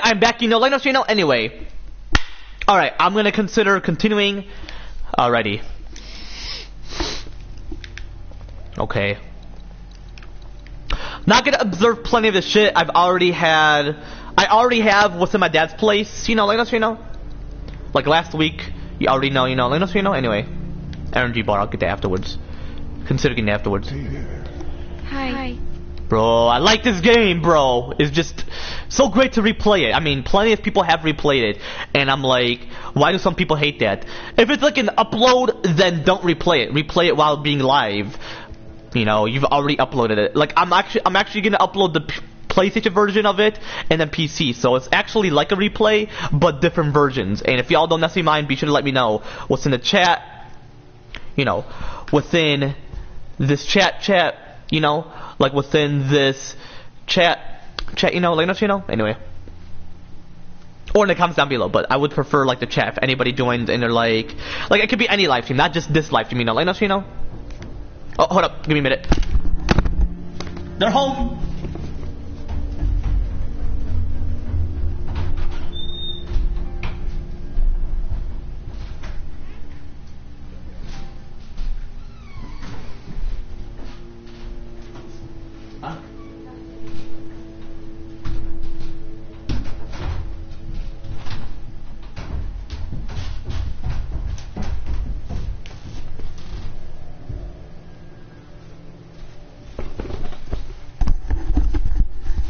I'm back, you know, like, you know, anyway. Alright, I'm gonna consider continuing. Alrighty. Okay. Not gonna observe plenty of this shit I already have what's in my dad's place, you know, like, you know. Like last week, you already know, you know, like, you know, anyway. Energy bar, I'll get that afterwards. Consider getting that afterwards. Hi. Bro, I like this game, bro. It's just so great to replay it. I mean, plenty of people have replayed it, and I'm like, why do some people hate that? If it's like an upload, then don't replay it. Replay it while being live. You know, you've already uploaded it. Like, I'm actually gonna upload the PlayStation version of it, and then PC. So it's actually like a replay, but different versions. And if y'all don't necessarily mind, be sure to let me know what's in the chat. You know, within this chat. You know, like within this chat, you know, like, you know, anyway. Or in the comments down below, but I would prefer, like, the chat if anybody joins and they're like, it could be any live stream, not just this live stream, you know, like, you know. Oh, hold up, give me a minute. They're home.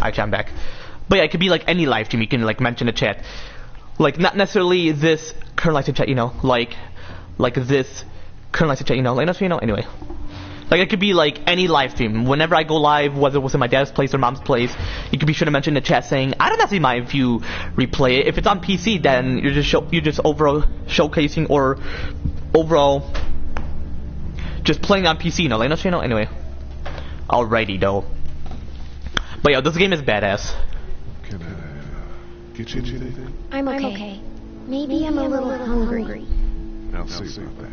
Actually, I'm back. But yeah, it could be like any live stream. You can like mention the chat, like not necessarily this current live stream chat. You know, like this current live stream chat. You know, like, you know. Anyway, like it could be like any live stream. Whenever I go live, whether it was in my dad's place or mom's place, you could be sure to mention in the chat saying, I don't necessarily mind if you replay it. If it's on PC, then you're just overall showcasing or overall just playing on PC. You know, like, you know. Anyway, alrighty though. But yeah, this game is badass. Can I get you anything? I'm okay. Maybe I'm a little hungry. I'll see about that.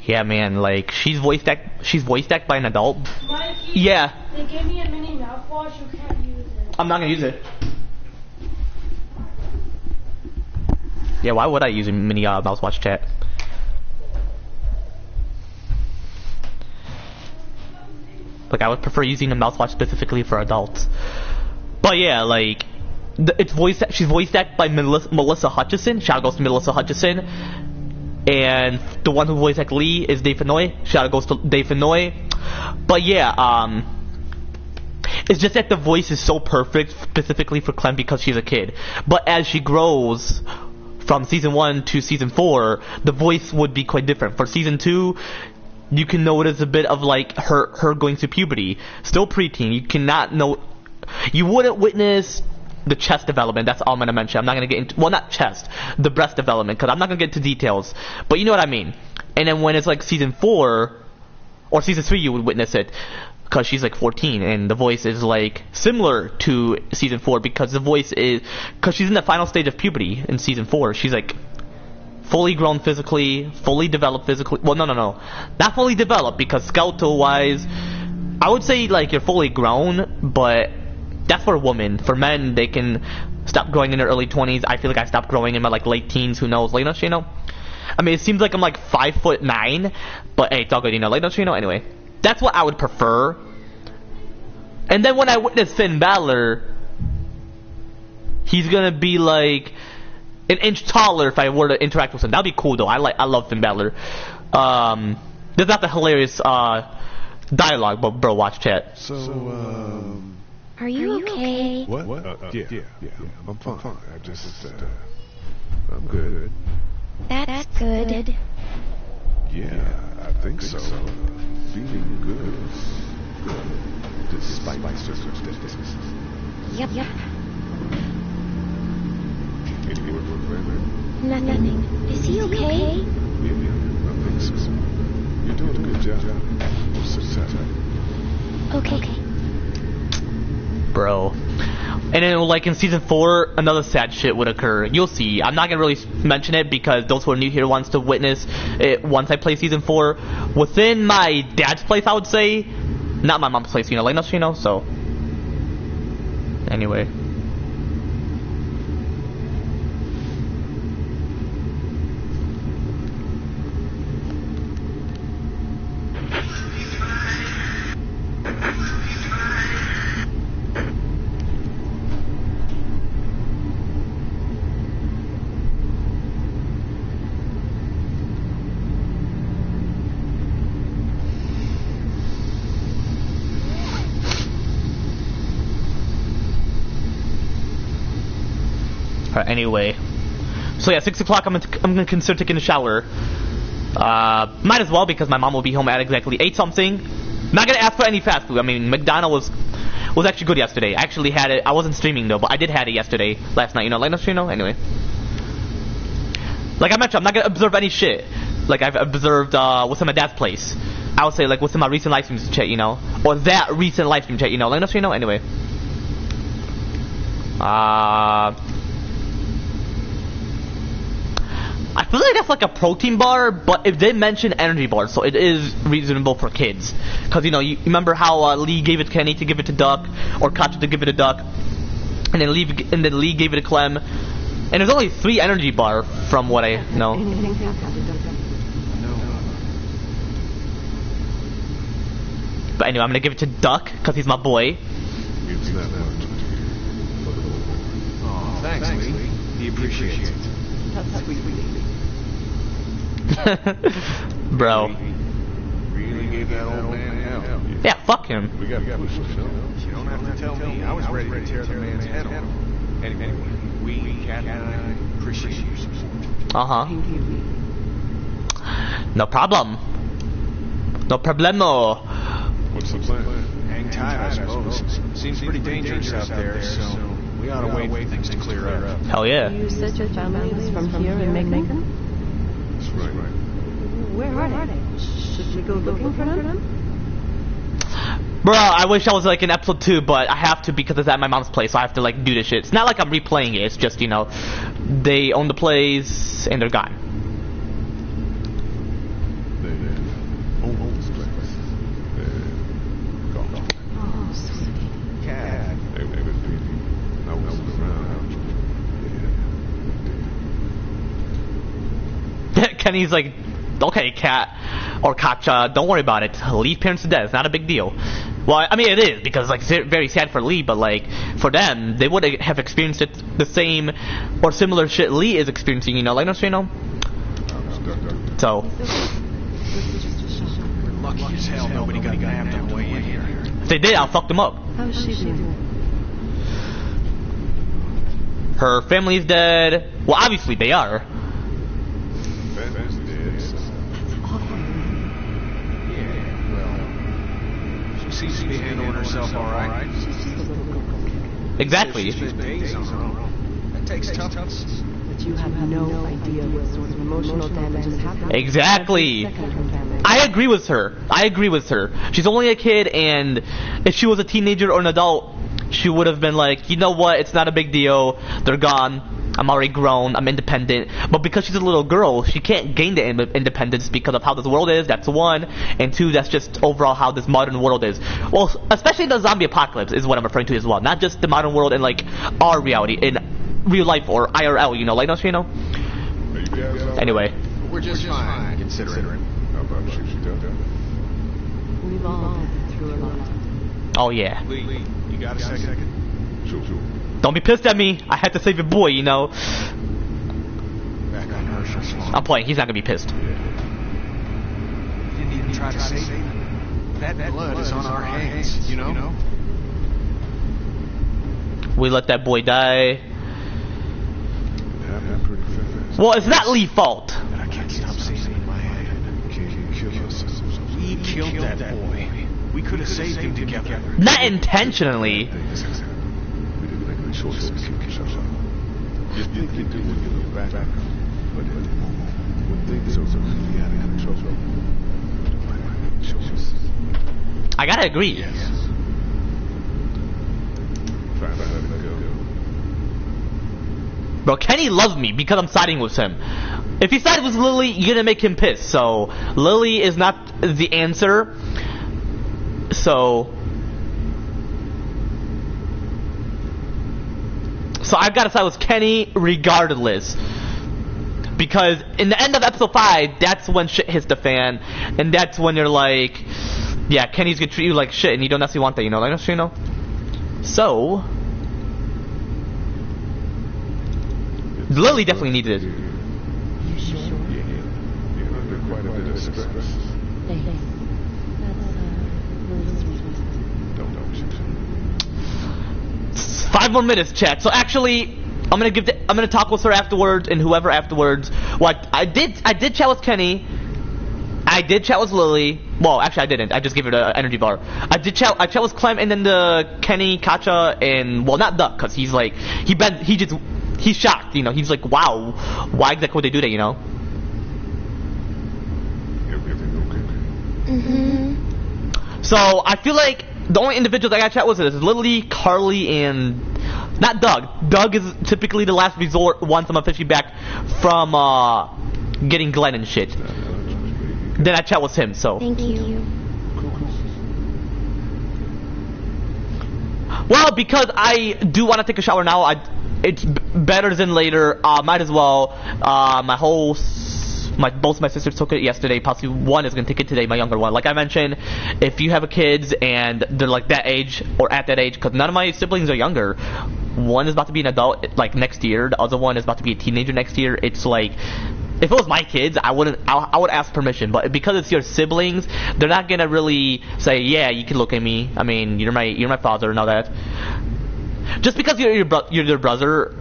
Yeah, man, like she's voiced act by an adult. Mikey, Yeah. They gave me a mini mouthwash. You can't use it. I'm not gonna use it. Yeah, why would I use a mini mouthwash, chat? Like, I would prefer using a mouthwash specifically for adults. But yeah, like, she's voiced acted by Melissa Hutchison. Shout out goes to Melissa Hutchison. And the one who voiced acted Lee is Dave Fennoy. Shout out goes to Dave Fennoy. But yeah, it's just that the voice is so perfect specifically for Clem because she's a kid. But as she grows from season 1 to season 4, the voice would be quite different. For season 2, you can notice a bit of like her going through puberty. Still preteen. You wouldn't witness the chest development. That's all I'm gonna mention. I'm not gonna get into, well, not chest, the breast development, because I'm not gonna get into details. But you know what I mean. And then when it's like season 4 or season 3, you would witness it because she's like 14, and the voice is like similar to season 4 because she's in the final stage of puberty in season 4. She's like fully grown physically, fully developed physically. Well, no, not fully developed, because skeletal wise, I would say like you're fully grown, but that's for a woman. For men, they can stop growing in their early 20s. I feel like I stopped growing in my like late teens. Who knows? Late you know. I mean, it seems like I'm like 5'9", but hey, it's all good, you know. Late you know. Anyway, that's what I would prefer. And then when I witness Finn Balor, he's gonna be like an inch taller if I were to interact with him. That'd be cool though. I love Finn Balor. There's not the hilarious dialogue, but bro, watch chat. So, Are you okay? what? Yeah, I'm fine. I just, I'm good. That's good. Yeah, I think so. Feeling good. Despite my circumstances. Yep. Any word from Kramer? Nothing. Is he okay? Yeah, I think so. You're doing a good job. Success. Okay. Bro. And then like in season 4, another sad shit would occur. You'll see. I'm not gonna really mention it because those who are new here wants to witness it once I play season 4. Within my dad's place, I would say. Not my mom's place, you know, like, you know, so. Anyway. Anyway, so yeah, 6 o'clock. I'm gonna consider taking a shower. Might as well because my mom will be home at exactly 8 something. Not gonna ask for any fast food. I mean, McDonald's was actually good yesterday. I actually had it. I wasn't streaming though, but I did have it yesterday, last night. You know, like, you know. Anyway, like I mentioned, I'm not gonna observe any shit. Like I've observed what's in my dad's place. I would say like what's in my recent live stream chat, you know, or that recent live stream chat, you know, like, you know. Anyway, I feel like that's like a protein bar, but if they mention energy bars, so it is reasonable for kids. Because, you know, you remember how Lee gave it to Kenny to give it to Duck, or Katja to give it to Duck, and then Lee gave it to Clem. And there's only 3 energy bar from what I know. But anyway, I'm gonna give it to Duck, because he's my boy. It's not much. Oh, thanks, Lee. He appreciates it. That's sweet. Bro. Really gave that old man hell. Yeah, fuck him. We got push him. You don't have to tell me. I was ready to tear the man's head off. Anyway, we, Cat and I, appreciate your support. Uh-huh. No problem. No problemo. What's the plan? Hang tight, I suppose. Seems pretty dangerous out there, so we ought to wait for things to clear up. Hell yeah. You said your family was from here in Macon? That's right. Where are they? Should we go looking for them? Bro, I wish I was like in episode 2, but I have to because it's at my mom's place, so I have to like do this shit. It's not like I'm replaying it, it's just, you know, they own the place and they're gone. They own this place. They're gone. Oh, sweetie. Cat. They were busy. I wasn't around. Kenny's like, okay, Cat or Katja, don't worry about it. Lee's parents are dead. It's not a big deal. Well, I mean, it is because like it's very sad for Lee, but like for them, they would have experienced it the same or similar shit Lee is experiencing. You know, like you know. So. We're lucky as hell nobody got nabbed on the way in here. If they did, I'll fuck them up. How's she doing? Her family's dead. Well, obviously they are. Seems to be handling herself all right. Exactly. She's been days on her own. That takes toughness. But you have no idea what sort of emotional damage is happening. Exactly. I agree with her. She's only a kid, and if she was a teenager or an adult, she would have been like, you know what, it's not a big deal. They're gone. I'm already grown. I'm independent. But because she's a little girl, she can't gain the independence because of how this world is. That's one. And two, that's just overall how this modern world is. Well, especially the zombie apocalypse is what I'm referring to as well. Not just the modern world in like our reality, in real life or IRL, you know, like, don't you know? Anyway. We're just fine, considering. How about We've all been through a lot. Oh, yeah. Lee, you got a second? Sure. Don't be pissed at me. I had to save your boy, you know. Back on Herschel's farm. I'm playing. He's not gonna be pissed. You didn't even try to save him. That blood is on our hands, you know? We let that boy die. Happened pretty fast. Well, it's not Lee's fault. And I can't stop seeing it in my head. We killed that boy. We could have saved him together. Not intentionally. We didn't make any choices. You think you do when you look back, but when things are really out of control, choices. I gotta agree. Yes. Try to let it go. Bro, Kenny loves me because I'm siding with him. If he sided with Lily, you're gonna make him pissed. So, Lily is not the answer. So I've got to side with Kenny regardless. Because in the end of episode 5, that's when shit hits the fan. And that's when you're like, yeah, Kenny's gonna treat you like shit and you don't necessarily want that, you know? Like, you know? So Lily definitely needed it. You sure? You're under quite a bit of stress. Thanks. Don't. 5 more minutes, chat. So actually, I'm gonna talk with her afterwards and whoever afterwards. Well, I did chat with Kenny. I did chat with Lily. Well, actually, I didn't. I just gave her the energy bar. I chat with Clem and then the Kenny, Katja, and well, not Duck, cause he's like he's shocked. You know, he's like, wow, why exactly would they do that? You know. Everything okay? Mm-hmm. So I feel like the only individuals I got to chat with is Lily, Carly, and not Doug. Doug is typically the last resort once I'm officially back from getting Glenn and shit. Then I chat with him. So. Thank you. Well, because I do want to take a shower now. It's better than later. Might as well. Both my sisters took it yesterday. Possibly one is gonna take it today. My younger one. Like I mentioned, if you have a kids and they're like that age or at that age, because none of my siblings are younger. One is about to be an adult like next year. The other one is about to be a teenager next year. It's like, if it was my kids, I would ask permission. But because it's your siblings, they're not gonna really say, yeah, you can look at me. I mean, you're my father and all that. Just because you're their brother.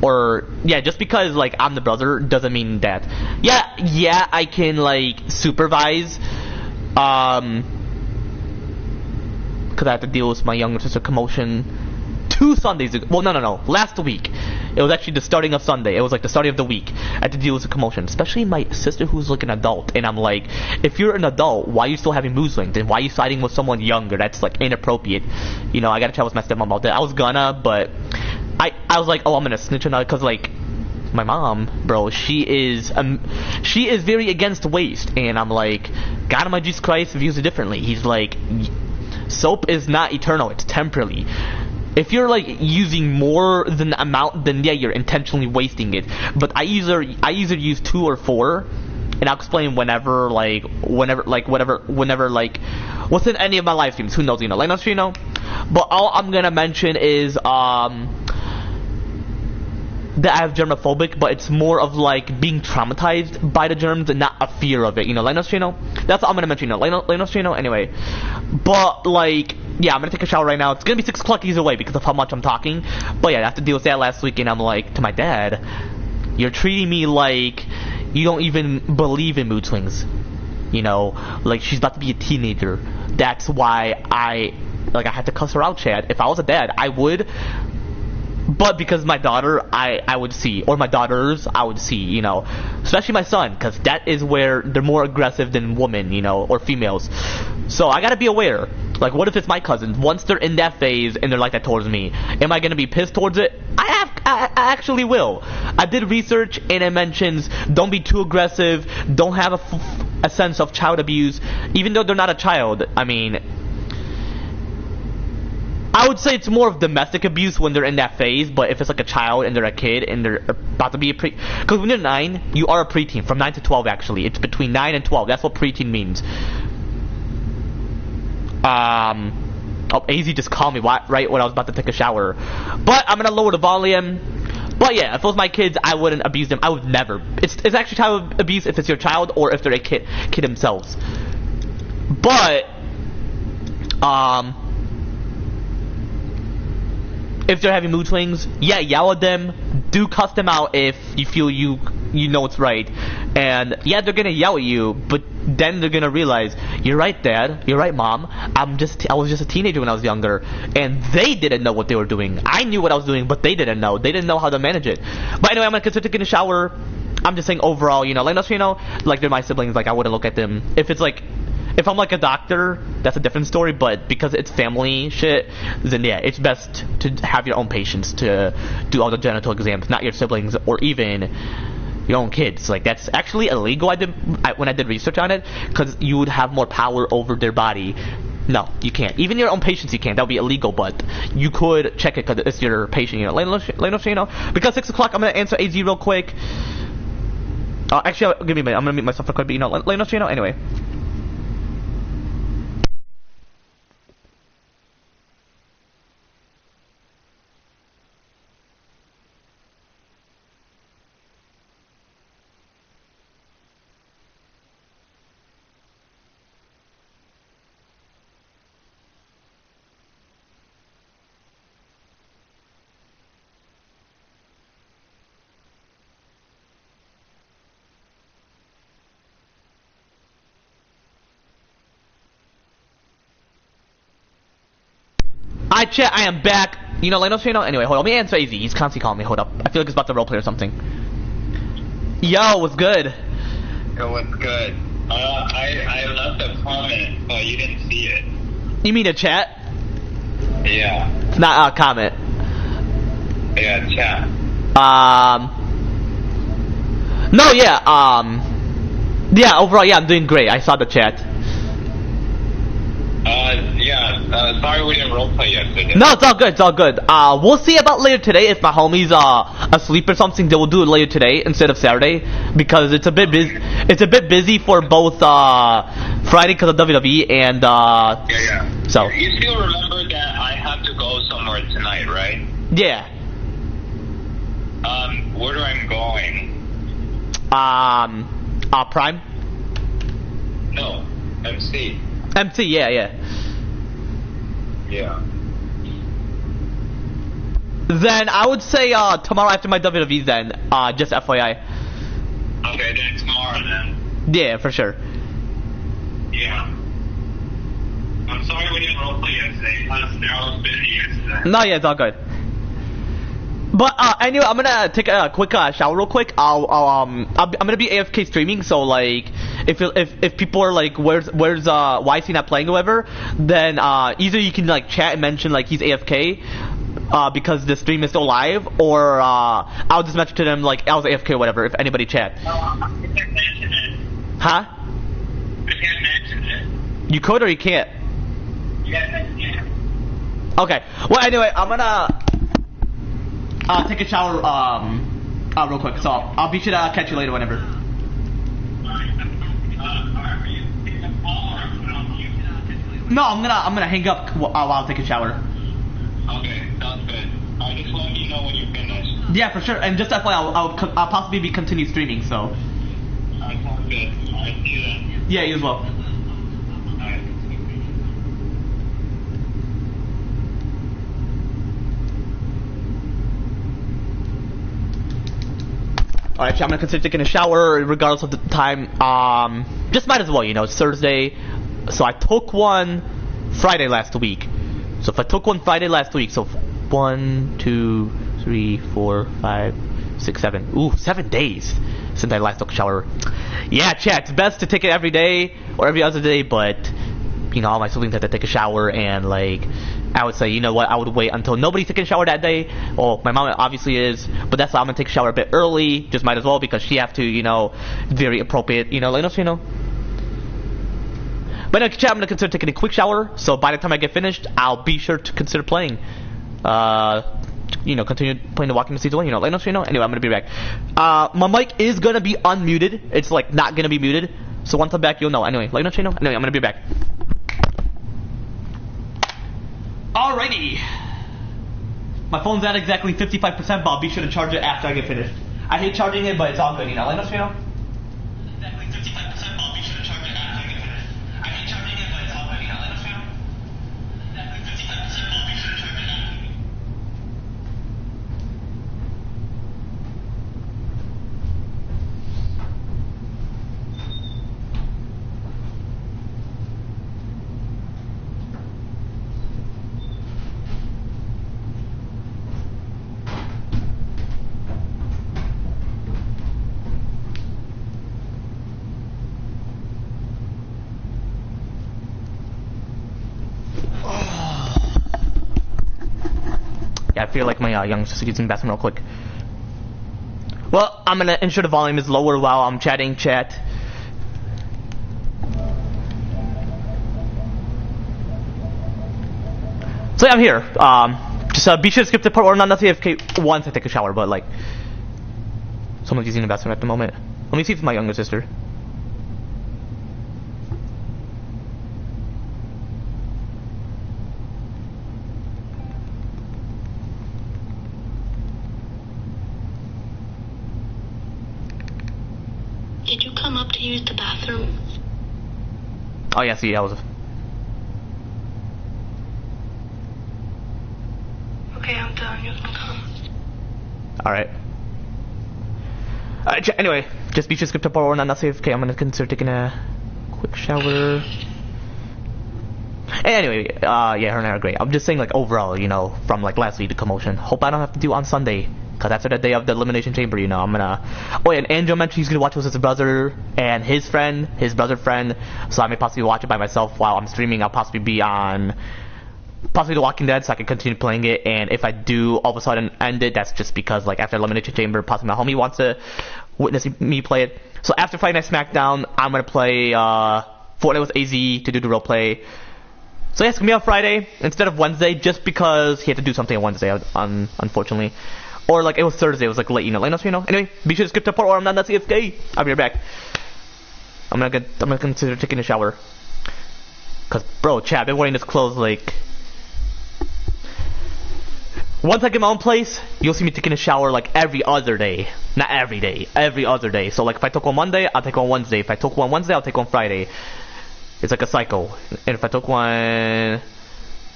Or, yeah, just because, like, I'm the brother doesn't mean that. Yeah, I can, like, supervise, because I had to deal with my younger sister commotion 2 Sundays ago. Well, no, last week. It was actually the starting of Sunday. It was like the starting of the week. I had to deal with a commotion, especially my sister who's like an adult. And I'm like, if you're an adult, why are you still having mood swings? And why are you siding with someone younger? That's like inappropriate. You know, I gotta chat with my stepmom about that. I was gonna, but I was like, oh, I'm gonna snitch on her because like my mom, bro, she is very against waste, and I'm like, God Almighty Jesus Christ views it differently. He's like, soap is not eternal; it's temporary. If you're like using more than the amount, then yeah, you're intentionally wasting it. But I either use 2 or 4, and I'll explain whenever what's in any of my live streams. Who knows, you know, like not you know. But all I'm gonna mention is that I have germophobic, but it's more of like being traumatized by the germs and not a fear of it, you know, like you know. That's all I'm gonna mention, you know, like you know. Anyway, but like, yeah, I'm gonna take a shower right now. It's gonna be 6 o'clock either way because of how much I'm talking. But yeah, I have to deal with that last week, and I'm like to my dad, you're treating me like you don't even believe in mood swings, you know, like she's about to be a teenager. That's why I had to cuss her out, Chad. If I was a dad, I would. But because my daughter, I would see, or my daughters, I would see, you know, especially my son, because that is where they're more aggressive than women, you know, or females. So I gotta be aware. Like, what if it's my cousins? Once they're in that phase and they're like that towards me, am I gonna be pissed towards it? I actually will. I did research, and it mentions don't be too aggressive, don't have a sense of child abuse, even though they're not a child. I mean, I would say it's more of domestic abuse when they're in that phase, but if it's like a child and they're a kid and they're about to be a because when you're 9, you are a preteen. From 9 to 12, actually. It's between 9 and 12. That's what preteen means. Oh, AZ just called me right when I was about to take a shower. But I'm going to lower the volume. But yeah, if it was my kids, I wouldn't abuse them. I would never. It's actually child abuse if it's your child or if they're a kid themselves. But, if they're having mood swings, yeah, yell at them. Do cuss them out if you feel you know it's right. And yeah, they're gonna yell at you, but then they're gonna realize, you're right, Dad. You're right, Mom. I was just a teenager when I was younger, and they didn't know what they were doing. I knew what I was doing, but they didn't know. They didn't know how to manage it. But anyway, I'm gonna consider taking a shower. I'm just saying overall, you know, like you know, like they're my siblings. Like I wouldn't look at them if I'm like a doctor, that's a different story, but because it's family shit, then yeah, it's best to have your own patients to do all the genital exams, not your siblings or even your own kids. Like, that's actually illegal when I did research on it, because you would have more power over their body. No, you can't. Even your own patients you can't. That would be illegal, but you could check it because it's your patient, you know. You know. Because 6 o'clock, I'm going to answer AZ real quick. Actually, give me a minute. I'm going to mute myself for quick, but you know, anyway. Hi, chat, I am back. You know, anyway, hold on, let me answer AZ. He's constantly calling me. Hold up. I feel like it's about to roleplay or something. Yo, what's good? Yo, what's good? I left a comment, but you didn't see it. You mean a chat? Yeah. It's not a comment. Yeah, chat. No, yeah, yeah, overall, yeah, I'm doing great. I saw the chat. Sorry we didn't roleplay yesterday. No, it's all good, it's all good. We'll see about later today. If my homie's asleep or something, they will do it later today instead of Saturday, because it's a bit busy. It's a bit busy for both Friday because of WWE and Yeah. So you still remember that I have to go somewhere tonight, right? Yeah. Where I'm going? Prime. No, MC. MC, yeah. Yeah. Then I would say tomorrow after my WWE. Then just FYI. Okay, then tomorrow then. Yeah, for sure. Yeah. I'm sorry we didn't roleplay yesterday because I was busy yesterday. No, yeah, it's all good. But anyway, I'm gonna take a quick shower real quick. I'm gonna be AFK streaming, so like if people are like where's why is he not playing or whatever, then either you can like chat and mention like he's AFK because the stream is still live, or I'll just mention to them like I was AFK or whatever if anybody chat. Huh? You could or you can't? Okay. Well, anyway, I'm gonna take a shower real quick. So I'll be sure to catch you later whenever. No, I'm gonna hang up while I take a shower. Okay, sounds good. Alright, just let me know when you're finished. Yeah, for sure. And just FYI, I'll possibly be continue streaming. So. Alright, sounds good. Alright, see you then. Yeah, you as well. Alright, I'm gonna consider taking a shower regardless of the time. Just might as well, you know, it's Thursday. So I took one Friday last week. So if I took one Friday last week, so 1, 2, 3, 4, 5, 6, 7. Ooh, 7 days since I last took a shower. Yeah, chat, it's best to take it every day or every other day, but you know, all my siblings have to take a shower, and like I would say, you know what, I would wait until nobody's taking a shower that day. Well, my mom obviously is, but that's why I'm gonna take a shower a bit early, just might as well, because she have to, you know, very appropriate, you know, let us, you know. But anyway, chat, I'm gonna consider taking a quick shower, so by the time I get finished, I'll be sure to consider playing. You know, continue playing The Walking Dead Season 1, you know, let us, you know. Anyway, I'm gonna be back. My mic is gonna be unmuted, it's like not gonna be muted, so once I'm back, you'll know. Anyway, let us, you know. Anyway, I'm gonna be back. Alrighty. My phone's at exactly 55%, but I'll be sure to charge it after I get finished. I hate charging it, but it's all good, you know. Let us, you know. Exactly 55%, but I'll be sure to charge it after I get finished. I hate charging it, but it's all good, you know. Let us, you know. Exactly 55%, but I'll be sure to charge it after. Yeah, I feel like my young sister using the bathroom real quick. Well, I'm gonna ensure the volume is lower while I'm chatting, chat. So yeah, I'm here. Just be sure to skip the part where I'm not AFK once I take a shower, but like someone's using the bathroom at the moment. Let me see if it's my younger sister. Did you come up to use the bathroom? Oh yeah, see, that was. Okay, I'm done. You can come. Alright. Anyway, just be sure to skip to part where I'm not AFK. I'm gonna consider taking a quick shower. Anyway, yeah, her and I are great. I'm just saying, like, overall, you know, from like last week, the commotion. Hope I don't have to do on Sunday. Because after the day of the Elimination Chamber, you know, I'm gonna... Oh, yeah, and Angel mentioned he's gonna watch with his brother and his friend, his brother friend. So I may possibly watch it by myself while I'm streaming. I'll possibly be on... possibly The Walking Dead, so I can continue playing it. And if I do all of a sudden end it, that's just because, like, after Elimination Chamber, possibly my homie wants to witness me play it. So after Friday Night SmackDown, I'm gonna play Fortnite with AZ to do the roleplay. So yeah, it's gonna be on Friday instead of Wednesday, just because he had to do something on Wednesday, unfortunately. Or like it was Thursday, it was like late, you know. Anyway, be sure to skip to part where I'm not AFK. I'll be right back. I'm gonna consider taking a shower. Cause bro, chat, I've been wearing this clothes like. Once I get my own place, you'll see me taking a shower like every other day. Not every day, every other day. So like if I took one Monday, I'll take one Wednesday. If I took one Wednesday, I'll take one Friday. It's like a cycle. And if I took one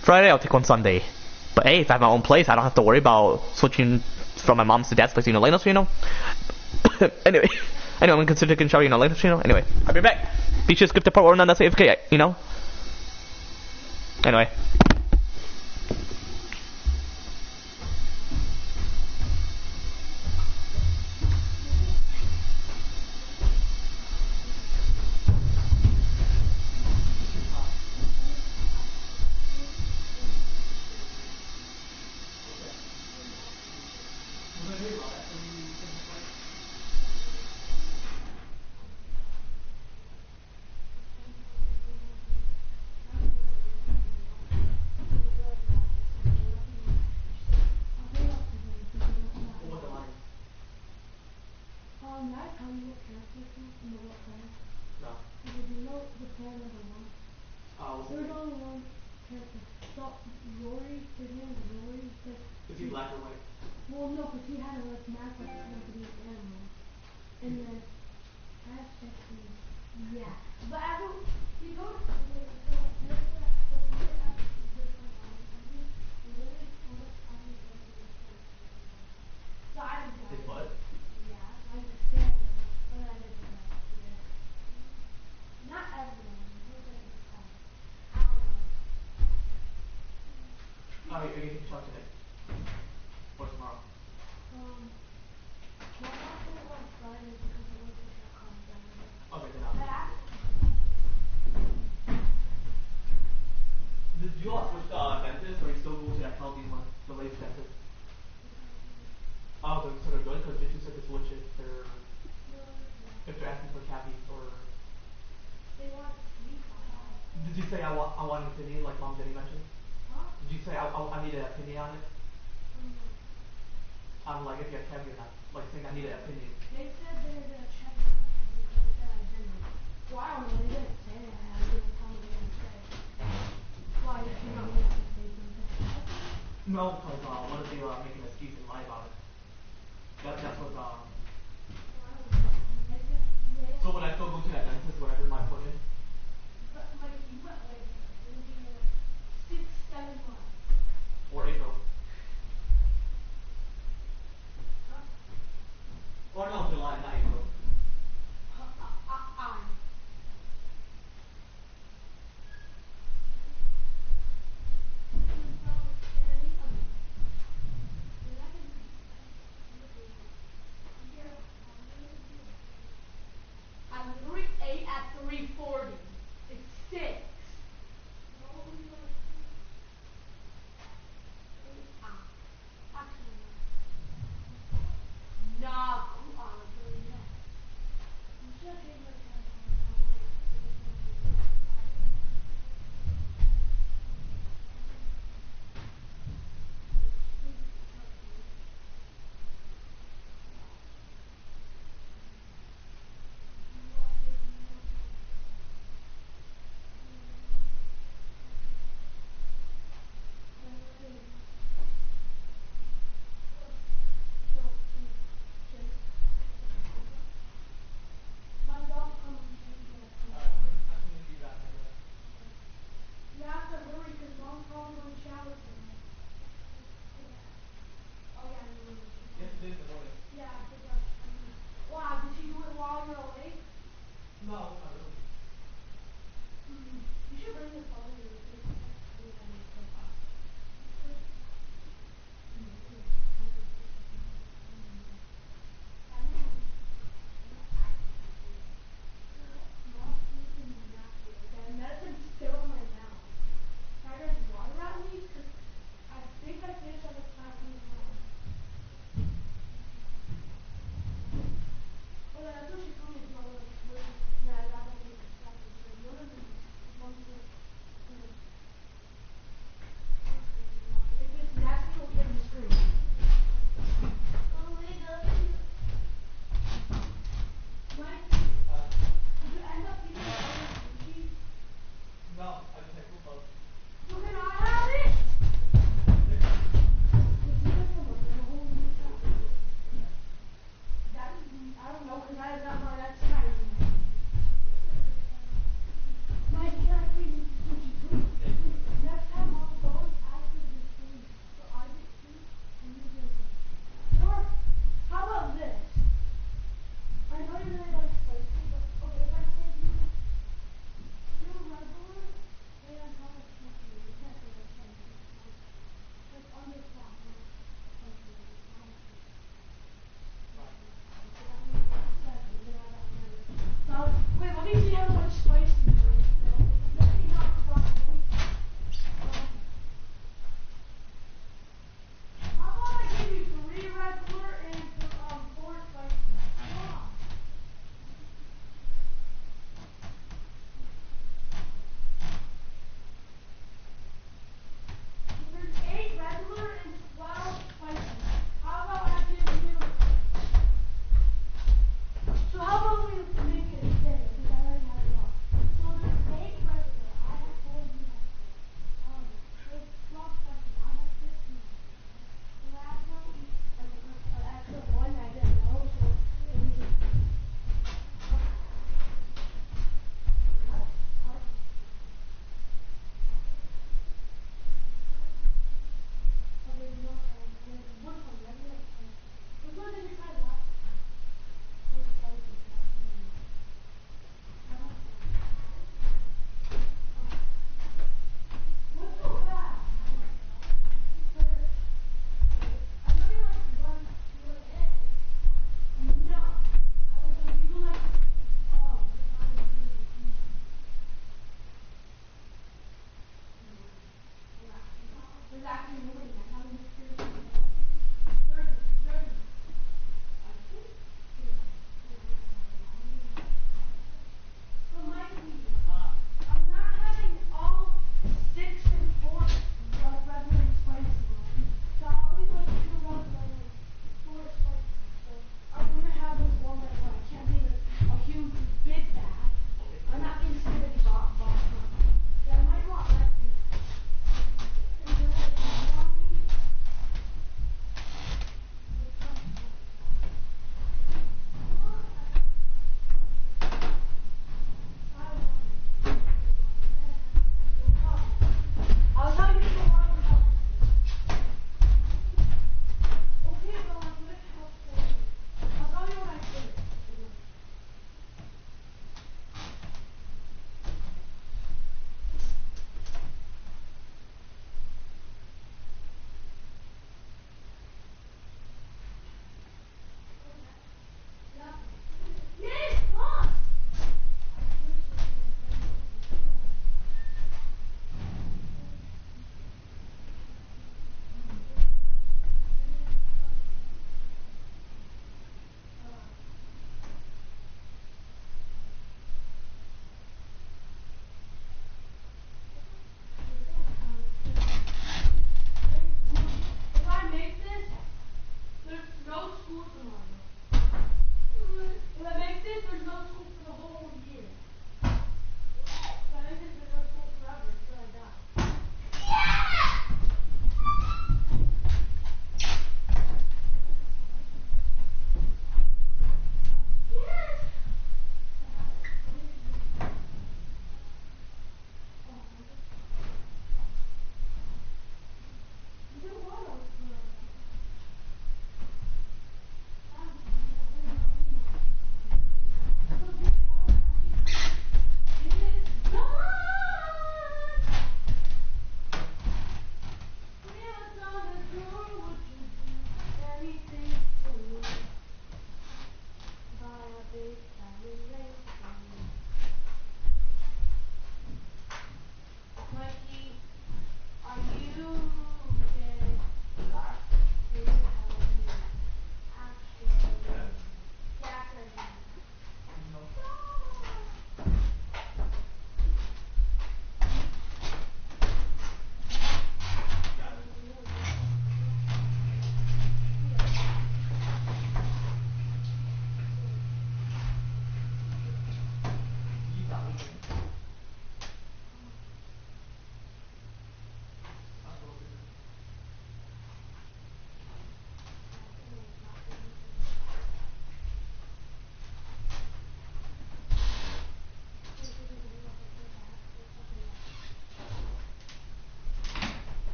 Friday, I'll take one Sunday. But hey, if I have my own place, I don't have to worry about switching from my mom's to dad's place, you know, later, you know. Anyway, I'm gonna consider taking a shower, you know, later, you know. Anyway, I'll be back. Be sure to skip the part where I'm not AFK, you know. Anyway. tell you what character to you know what plan? No. Because you know the plan number one. There's What's only one character. So Rory, his name is Rory. Is he black or white? Well, no, because he had a like mask like pretend to be an animal. And then Ash actually, yeah. But after you go to so I didn't His butt? yeah, I understand it, but I didn't know that. Not everyone. I don't know. Are you going to talk today? Or tomorrow? Well, I'm not sure on Friday because I went to check on Saturday. Okay, then I'll. But after, Did you all switch to dentist, or you still go to that healthy one, the latest dentist? Oh, so they're good, because you said to switch if they're asking for cavities, or... they want teeth out. Did you say I want an opinion, like Mom Jenny mentioned? Huh? Did you say I need an opinion on it? Like if you have cavities or not, like saying I need an opinion. They said they were gonna check it out, but they said I didn't. Well, I don't know, they didn't say I had, they didn't tell me they didn't say. Why, if you're not going to say something? No, because what if they make an excuse and lie about it? That's what So would I still go to that dentist, whatever my appointment? But like you went like maybe like 6-7 months. Or April? Huh? Or no, July, not April. I'm literally 8 at 3:40. It's 6. Actually, nah, yeah. You should change my time. My dog comes and takes me at 2. You have to hurry because Mom's probably going to shower tonight. Oh yeah, no, Yes, it is in the morning. yeah, I forgot. Wow, did she do it while you're awake? No, not really. You should bring this phone to medicine's still in my mouth. Can I drink water at least? Because I think I finished on the time as well. Oh yeah, that's what she told me as well. Like, yeah, I got that stuff. Like, one of the ones that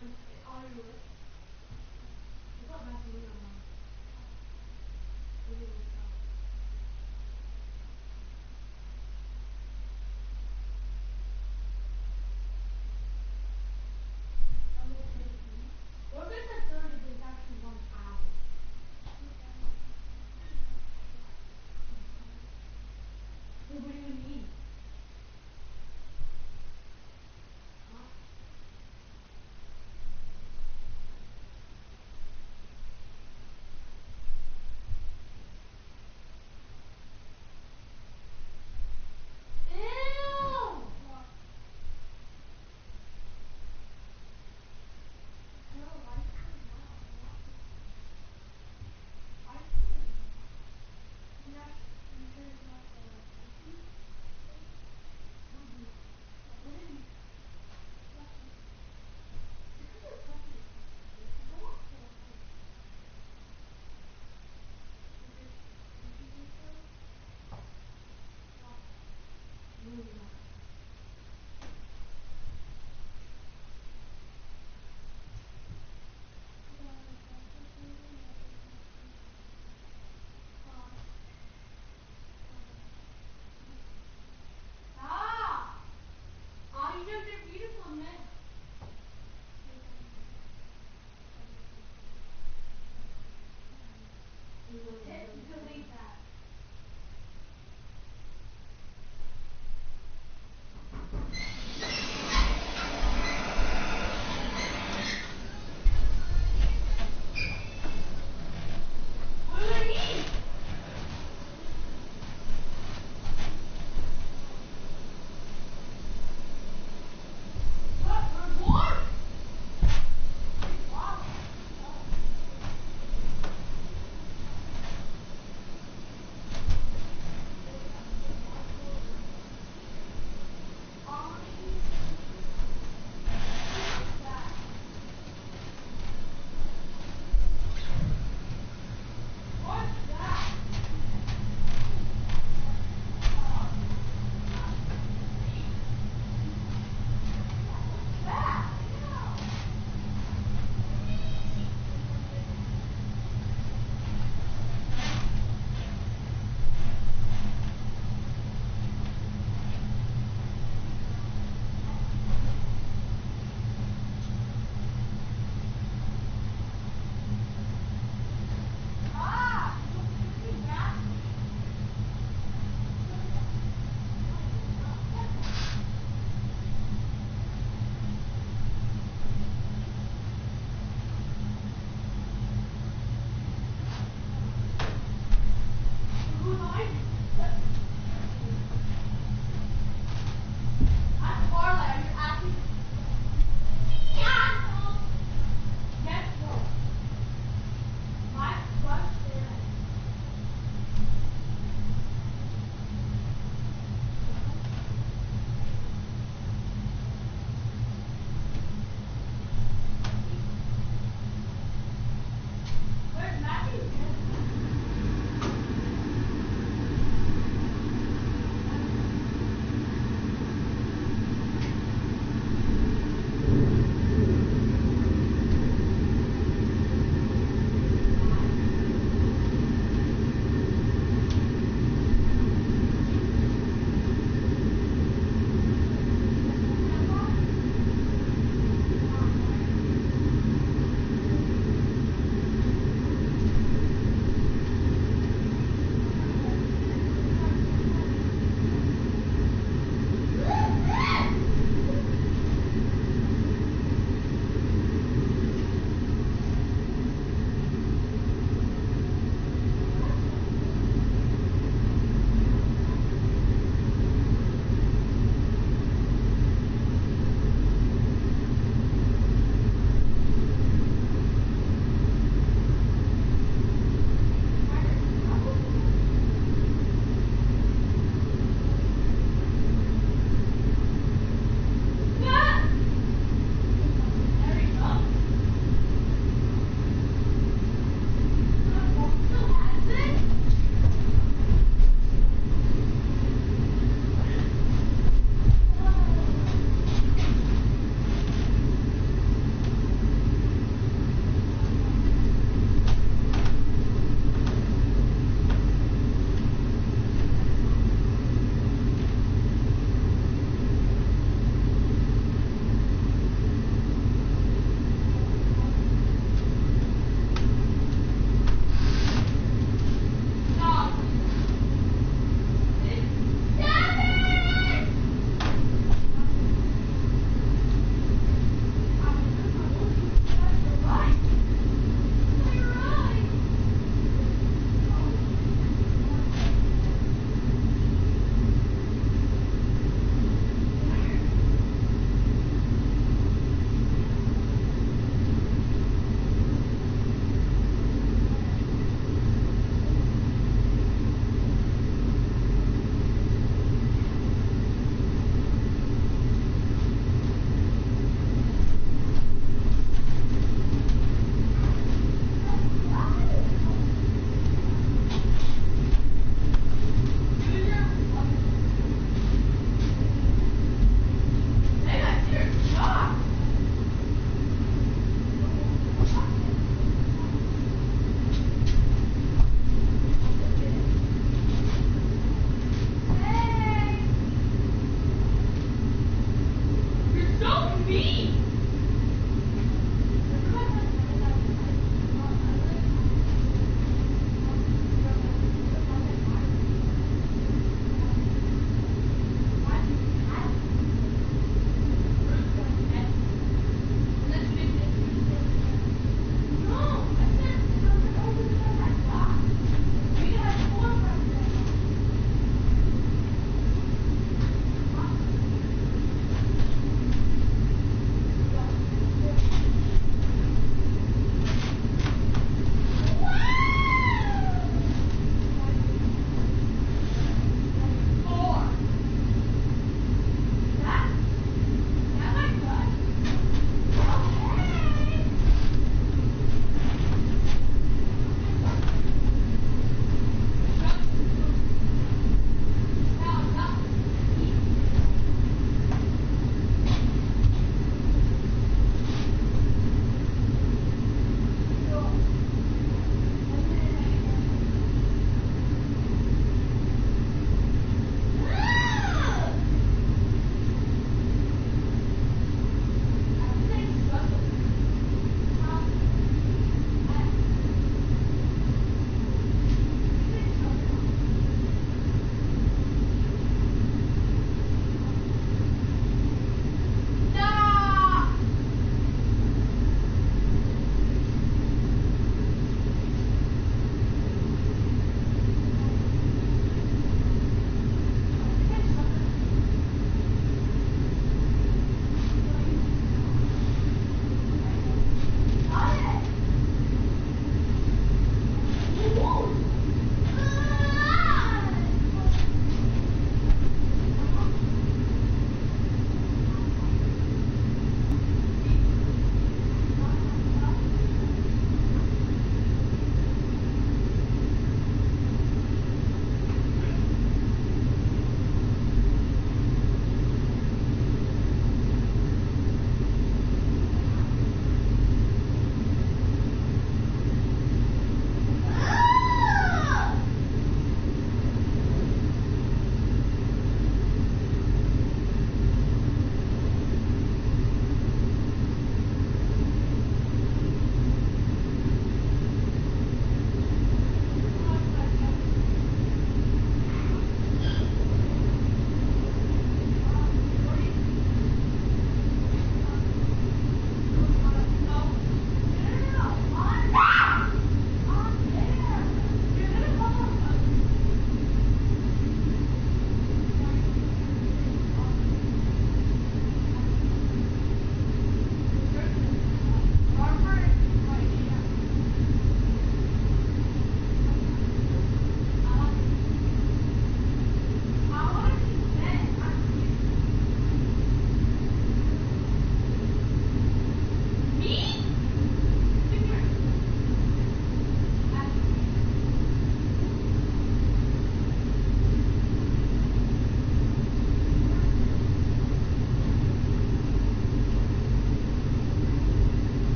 Are you with? You got Vaseline on. Really good stuff. We're good at 30, but it's actually 1 hour. What do you mean? Huh?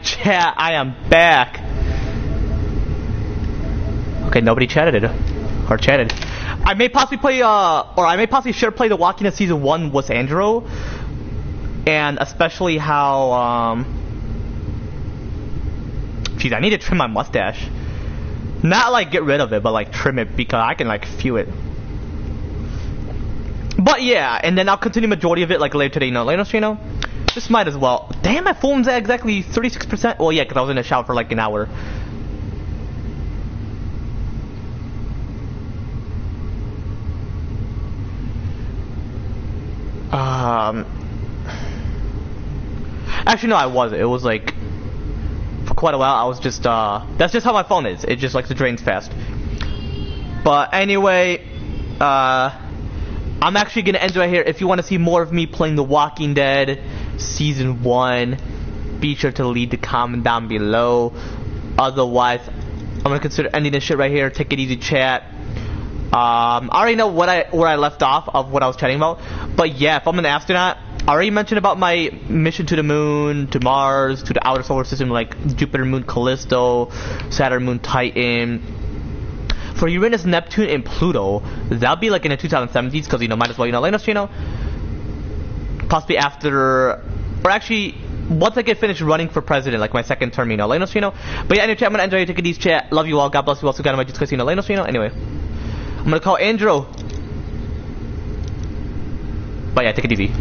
Chat, I am back. Okay, nobody chatted it. Or chatted. I may possibly play, or I may possibly share play The Walking Dead Season 1 with Andrew. And especially how, Jeez, I need to trim my mustache. Not like get rid of it, but like trim it because I can like feel it. But yeah, and then I'll continue majority of it like later today, later, Just might as well. Damn, my phone's at exactly 36%. Well, yeah, because I was in the shower for like an hour. Actually, no, I wasn't. It was like for quite a while. I was just that's just how my phone is. It just likes to drain fast. But anyway, I'm actually gonna end right here. If you want to see more of me playing The Walking Dead Season 1, be sure to leave the comment down below. Otherwise, I'm gonna consider ending this shit right here. Take it easy, chat. I already know where I left off of what I was chatting about. But yeah, if I'm an astronaut, I already mentioned about my mission to the moon, to Mars, to the outer solar system, like Jupiter, Moon, Callisto, Saturn, Moon, Titan. For Uranus, Neptune, and Pluto, that'll be like in the 2070s, because might as well let us possibly after, or actually once I get finished running for president, like my second term, let us But yeah, anyway, chat, I'm gonna enjoy you. Take it easy, chat. Love you all. God bless you all. So, God, I just casino. Let us Anyway, I'm gonna call Andrew. But yeah, take it easy.